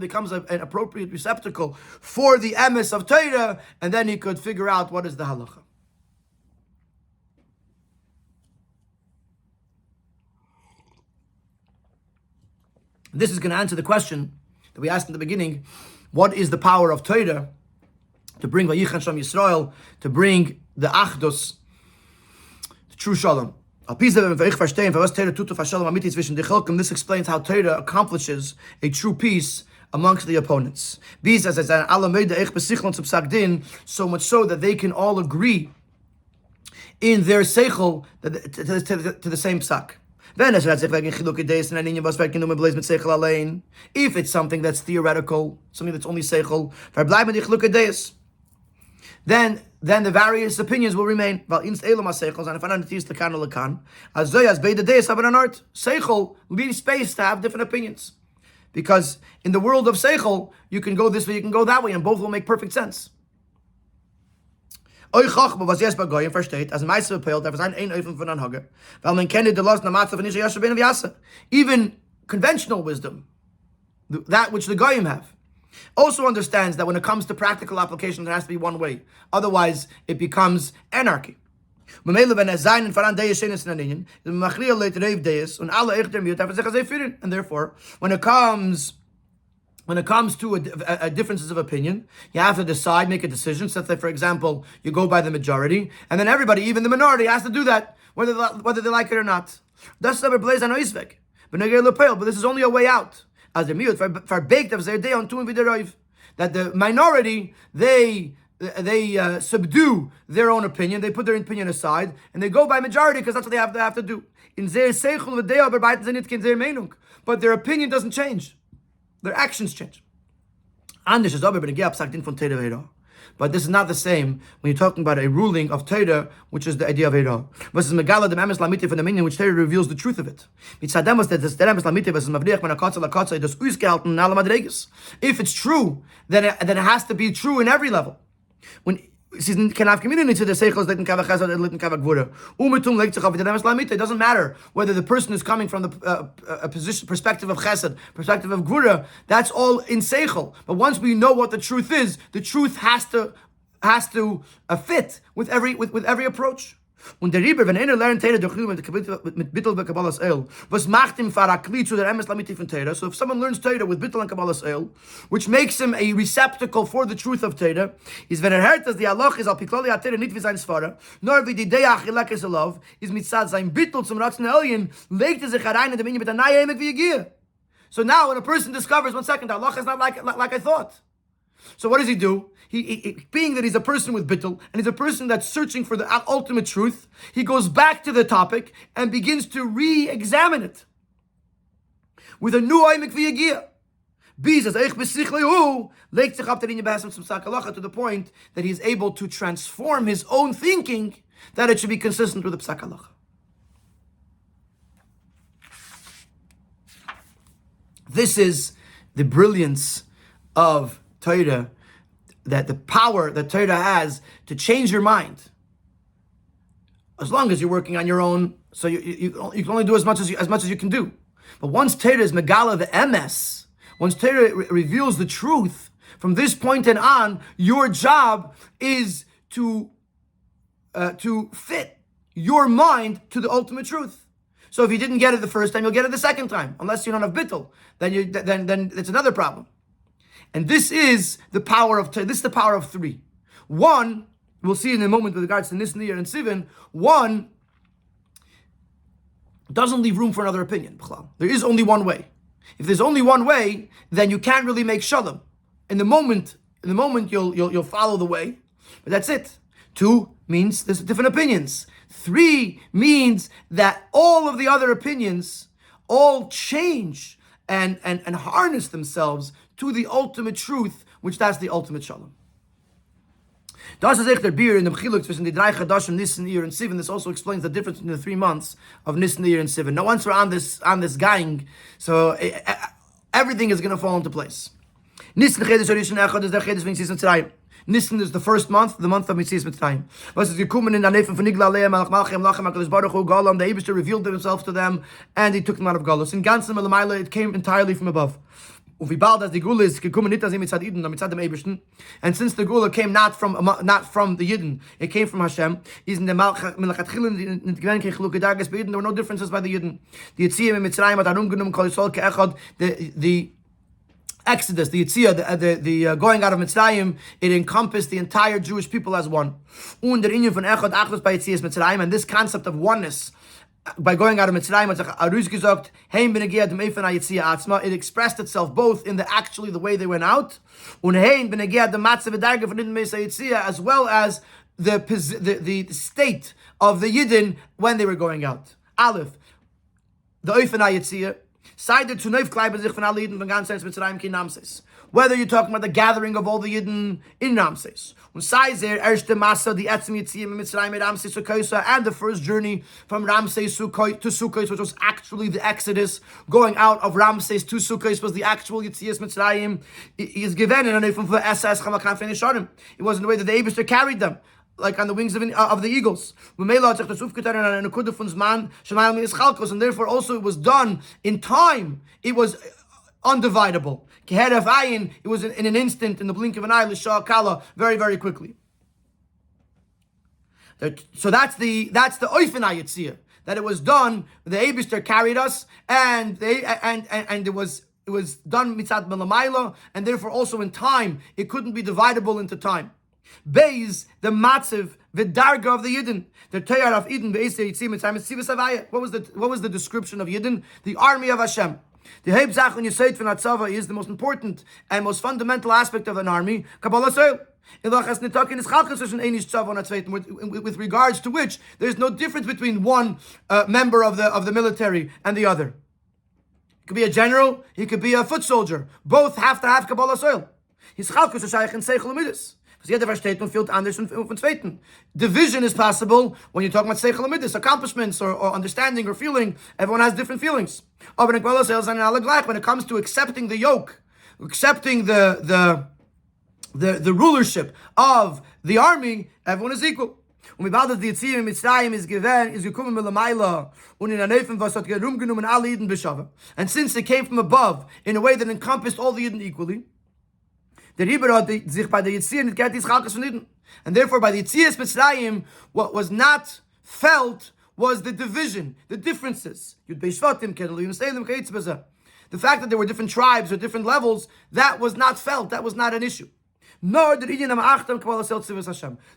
becomes an appropriate receptacle for the emes of Torah, and then he could figure out what is the halacha. This is going to answer the question that we asked in the beginning: what is the power of Torah to bring Vayichan Sham Yisrael, to bring the Achdus, the true Shalom? This explains how Torah accomplishes a true peace amongst the opponents. So much so that they can all agree in their seichel to the same psak. If it's something that's theoretical, something that's only seichel, then the various opinions will remain. Seichel leaves space to have different opinions. Because in the world of seichel, you can go this way, you can go that way, and both will make perfect sense. Even conventional wisdom, that which the goyim have, also understands that when it comes to practical application, there has to be one way. Otherwise, it becomes anarchy. And therefore, when it comes to a differences of opinion, you have to decide, make a decision. So that, for example, you go by the majority, and then everybody, even the minority, has to do that, whether they like it or not. But this is only a way out. As the miut that the minority, they subdue their own opinion. They put their opinion aside and they go by majority because that's what they have to do. But their opinion doesn't change. Their actions change. But this is not the same when you're talking about a ruling of Torah, which is the idea of Eirah. Versus Megala the Emes Lamite from the meaning which Torah reveals the truth of it. If it's true, then it has to be true in every level. When it doesn't matter whether the person is coming from the perspective of chesed, perspective of gvura. That's all in seichel. But once we know what the truth is, the truth has to fit with every approach. Und der Rieber, wenn einer lernt Teira durch mit Bittel und Kabbalas El, was macht ihm Farakli zu der Emes Lamiti von Teira? So if someone learns Teira with Bittel and Kabbalas El, which makes him a receptacle for the truth of Teira, is wenn hört, dass die Allah ist al Pikloli HaTeira nicht wie sein Sfara, nor wie die Dea Achilek is Love, is mitzad sein Bittel zum Ratzen Elien, legt sich herein in der Minyan mit der Naya Emek wie Yigir. So now when a person discovers, 1 second, Allah is not like I thought. So what does he do? He being that he's a person with bittul, and he's a person that's searching for the ultimate truth, he goes back to the topic and begins to re-examine it with a new aymek v'yagia. To the point that he's able to transform his own thinking that it should be consistent with the psak halacha. This is the brilliance of Torah, that the power that Torah has to change your mind. As long as you're working on your own, so you can only do as much as you can do. But once Torah is megala the emes, once Torah reveals the truth, from this point and on, your job is to fit your mind to the ultimate truth. So if you didn't get it the first time, you'll get it the second time, unless you don't have bittul. Then it's another problem. And this is the power of three. One, we'll see in a moment with regards to Nisan, Iyar, and Sivan. One doesn't leave room for another opinion. There is only one way. If there's only one way, then you can't really make shalom. In the moment you'll follow the way, but that's it. Two means there's different opinions. Three means that all of the other opinions all change and harness themselves to the ultimate truth, which that's the ultimate shalom. Das ist echt der Bier in dem Chiluk zwischen die drei Chadashim, Nisan, Iyar, and Sivan. This also explains the difference between the 3 months of Nisan, Iyar, and Sivan. Now, once we're on this gang, so everything is going to fall into place. Nisan Chedesh Rishon Echad is der Chedesh von Yitzis Mitzrayim. Nisan is the first month, the month of Yitzis Mitzrayim. Was ist gekommen in der Nefen von Nigla Aleim, Malach Malchem, Lachem, HaKadosh Baruch Hu, Golam, the Eibishter revealed himself to them, and he took them out of Galus. In Ganzen Melamaila, it came entirely from above. Und wie bald as die Gula is gekommen nicht as mitzad Yidden, aber mitzad dem Eibishten, and since the Gula came not from the Yidden, it came from Hashem, is in the Melachatchilin, in the Gven Kechluke Dagas bei Yidden, there were no differences by the Yidden. Die Yitziya in Mitzrayim hat herumgenommen, Kol Yisrael ke'echad, the Exodus, the Yitziya, the going out of Mitzrayim, it encompassed the entire Jewish people as one. Und der Inyan von Echad Achlus bei Yitzias Mitzrayim, and this concept of oneness, by going out of Mitzrayim, it expressed itself both in the way they went out, as well as the state of the Yidden when they were going out. Aleph, the Oifen HaYitziyah, whether you're talking about the gathering of all the Yidden in Ramses, and the first journey from Ramses to Sukkot, which was actually the Exodus, going out of Ramses to Sukkot was the actual Yitzias Mitzrayim. He is given in a from SS. It wasn't the way that the Eibishter carried them, like on the wings of the eagles. And therefore also it was done in time. It was undividable. It was in an instant, in the blink of an eye, l'shah kala, very, very quickly. So that's the Oifen HaYitziyah, that it was done. The Eibishter carried us, and it was done mitzad melamayla, and therefore also in time it couldn't be dividable into time. Beis, the matziv, the darga of the Yidden, the Tayar of Eden, what was the description of Yidden? The army of Hashem. The Hebzach when you say it from Hatzava is the most important and most fundamental aspect of an army. Kabbalah Soil. With regards to which there is no difference between one member of the military and the other. He could be a general, he could be a foot soldier. Both have to have Kabbalah Soil. His Chalkus is Shaykh and Seichel Amidus. Jeder versteht und fühlt anders von Zweiten. Division is possible when you're talking about Seichel Amidus, accomplishments or understanding or feeling. Everyone has different feelings. When it comes to accepting the yoke, accepting the rulership of the army, everyone is equal. And since it came from above in a way that encompassed all the Yidden equally, and therefore by the Yitzias Mitzrayim, what was not felt was the division, the differences. The fact that there were different tribes or different levels, that was not felt, that was not an issue. Nor did the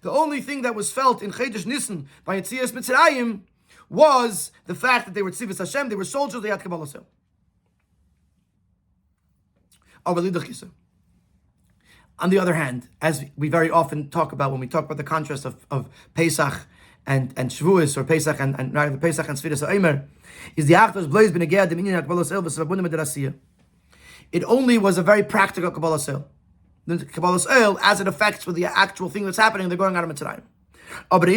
only thing that was felt in Chedesh Nisan by Yitzias Mitzrayim was the fact that they were Tzivus Hashem, they were soldiers, they had Kabbalah Sel. On the other hand, as we very often talk about when we talk about the contrast of Pesach and Shavuos, or Pesach and Pesach and Sfiras HaOmer, is the Achtos Blaze B'Negea D'Minyan HaKabbalah Sel V'Srabunim D'Rasiyah. It only was a very practical Kabbalah Sel. The Kabbalah Sel, as it affects with the actual thing that's happening, they're going out of Mitzrayim. But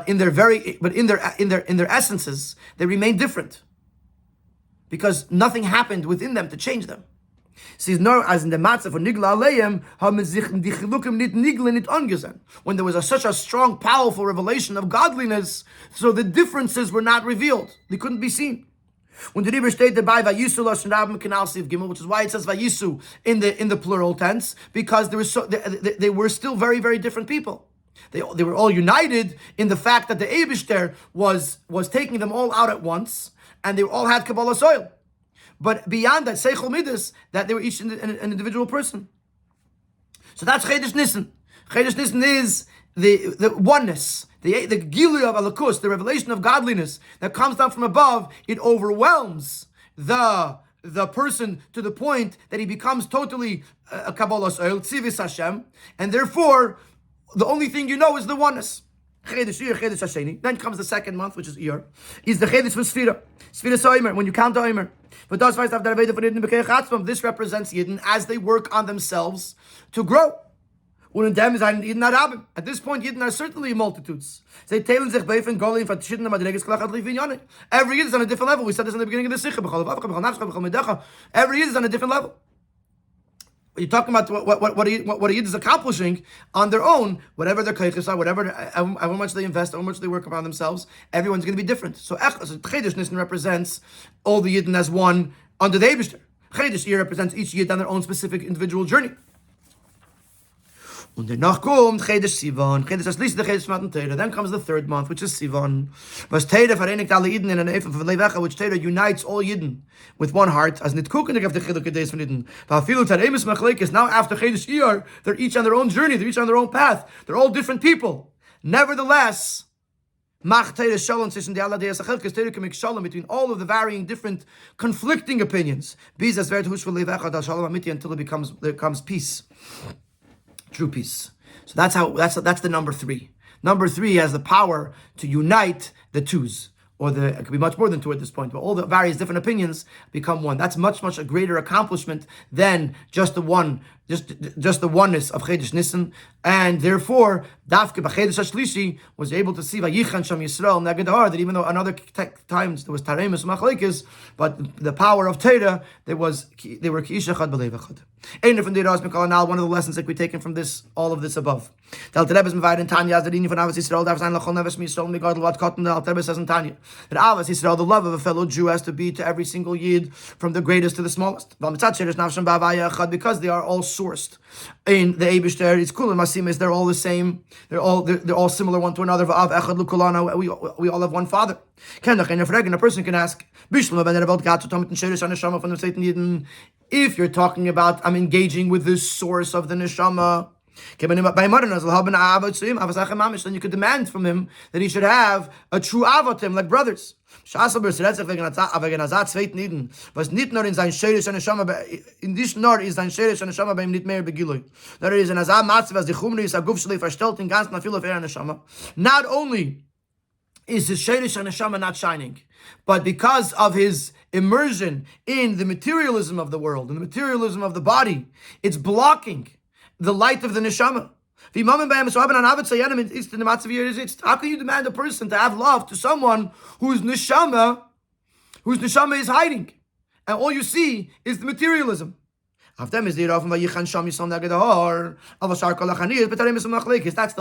in their essences, they remain different, because nothing happened within them to change them. As in the matzah for nigla aleim, when there was such a strong, powerful revelation of godliness, so the differences were not revealed; they couldn't be seen. When the Rebbe stated by Vayisu Lashon Rabim Kanal Siv Gimel, which is why it says Vayisu in the plural tense, because they were still very, very different people. They were all united in the fact that the Eibishter was taking them all out at once, and they all had Kabbalah Soil. But beyond that, Seichel Midas, that they were each an individual person. So that's Chedesh Nisan. Chedesh Nisan is the oneness, the Gilui of Alakus, the revelation of godliness that comes down from above. It overwhelms the person to the point that he becomes totally a Kabbalah Soil, Tzivis Hashem, and therefore the only thing you know is the oneness. Then comes the second month, which is Iyar. Is the Chedesh for Sfira. Sfira Soimer, when you count the Oimer. But this represents Yidden as they work on themselves to grow. At this point, Yidden are certainly multitudes. Every Yid is on a different level. We said this in the beginning of the Sikha. Every Yid is on a different level. You're talking about what a Yid is accomplishing on their own, whatever their keiches are, however much they invest, how much they work upon themselves, everyone's going to be different. So Chedesh Nisan represents all the Yidden as one under the Eibishter. Chedesh Iyar represents each Yid on their own specific individual journey. Und danach kommt Chedesh Sivan. Chedesh as least the Chedesh Matan Teira. Then comes the third month, which is Sivan. Was Teira vereinigt alle Yidden in an Eifel von Levecha, which Teira unites all Yidden with one heart. As nit kuken of the Chiluk Days von Yidden. Va'afilu Taremis Machlekes. Now after Chedesh Iyar, they're each on their own journey. They're each on their own path. They're all different people. Nevertheless, Mach Teira Shalom Sishin De'ala De'as Achelkes. Teira can make Shalom between all of the varying, different, conflicting opinions. Bizas Vert Hush Levecha Dal Shalom Amiti, until there comes peace. True peace. So that's the number 3. Number 3 has the power to unite the twos, it could be much more than 2 at this point, but all the various different opinions become one. That's much a greater accomplishment than just the oneness of Chedesh Nisan, and therefore Dafke b'Chedesh HaShlishi was able to see Vayichan Sham Yisrael Negadar, that even though on other times there was Taremus Machlekes, but the power of Torah, they were Ki'ish Echad B'Lev Echad. One of the lessons that we've taken from all of this above. The Alter Rebbe says in Tanya that Avos Yisrael, the love of a fellow Jew, has to be to every single Yid, from the greatest to the smallest. Because they are all sourced in the Eibishter, it's cool. They're all the same. They're all similar one to another. We all have one Father. A person can ask, if you're talking about I'm engaging with the source of the neshama, Then you could demand from him that he should have a true avotim, like brothers. Was nicht nur in sein Sheresh and Neshama, in this nor is sein Sheresh and Neshama bei ihm nicht mehr begilui. That is, in Azam Matze, was die Chumri ist, Aguf Shli, verstellt in ganz Nafil of Neshama. Not only is his Sheresh and Neshama not shining, but because of his immersion in the materialism of the world, and the materialism of the body, it's blocking the light of the neshama. How can you demand a person to have love to someone whose neshama is hiding, and all you see is the materialism? That's the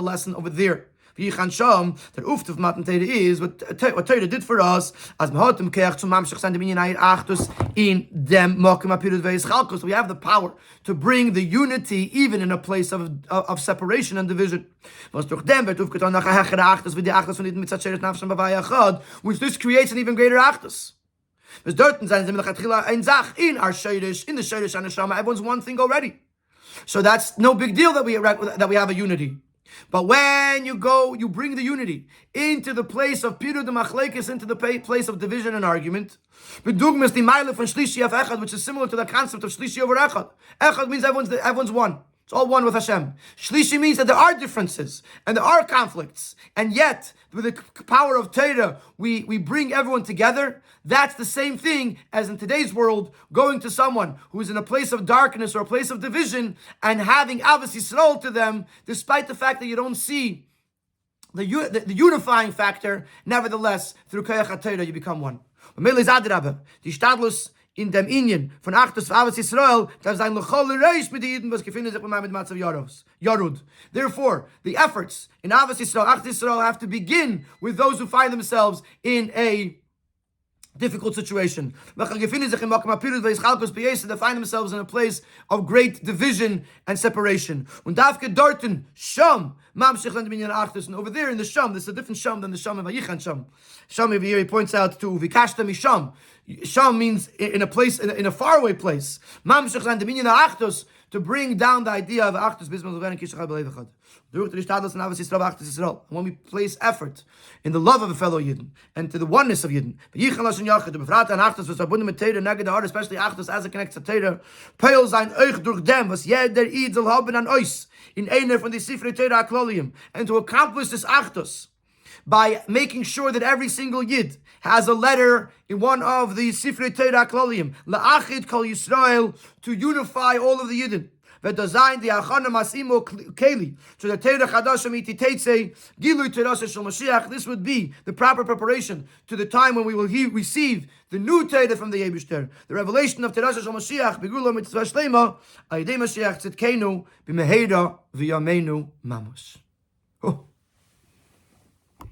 lesson over there. That uft of Matan Torah is what Torah did for us as Mahatim Keach to Mamshech San Dominionai Achtus in them Mokim Apirut Ve'Yischalkus. We have the power to bring the unity even in a place of separation and division. Which this creates an even greater Achtus. In our Shadish, in the Shadish and the Shama, everyone's one thing already. So that's no big deal that we have a unity. But when you bring the unity into the place of Pirud Machlekes, into the place of division and argument, which is similar to the concept of Shlishi over Echad. Echad means everyone's one. It's all one with Hashem. Shlishi means that there are differences and there are conflicts, and yet with the power of Torah, we bring everyone together. That's the same thing as in today's world, going to someone who is in a place of darkness or a place of division and having Avos Yisrael to them, despite the fact that you don't see the unifying factor. Nevertheless, through Koyach HaTorah, you become one. In dem Inyan von Achtus Avos Yisrael, darf sein L'chol Reish mit Yidden, was gefunden sich mit Matzav Yarud. Therefore, the efforts in Avos Yisrael, Achtus Yisrael, have to begin with those who find themselves in a difficult situation. They find themselves in a place of great division and separation. And over there in the Sham, this is a different Sham than the Sham of Vayichan Sham. Sham over here, he points out to Vikashta Misham. Sham means in a place, in a faraway place. To bring down the idea of Achdus Bismillah and Kishachai B'Levachad. When we place effort in the love of a fellow Yidden and to the oneness of Yidden, especially Achdus as it connects to Torah, Peil sein euch durch dem, was jeder Eid soll haben an euch, in einer von die Sifrei Torah Aklolium, and to accomplish this Achdus by making sure that every single Yid has a letter in one of the Sifrei Torah Aklolium, La'achid Kol Yisrael, to unify all of the Yidden. V'dazayin the achana masimo keli to the Torah Chadasha Mititeitze Gilui Torah Shel Mashiach. This would be the proper preparation to the time when we will receive the new Torah from the Yebishter, the revelation of Torah Shel Mashiach Begula Mitzvah Shlema Ayidei Mashiach Tzidkenu B'Meheira V'Yameinu Mamos.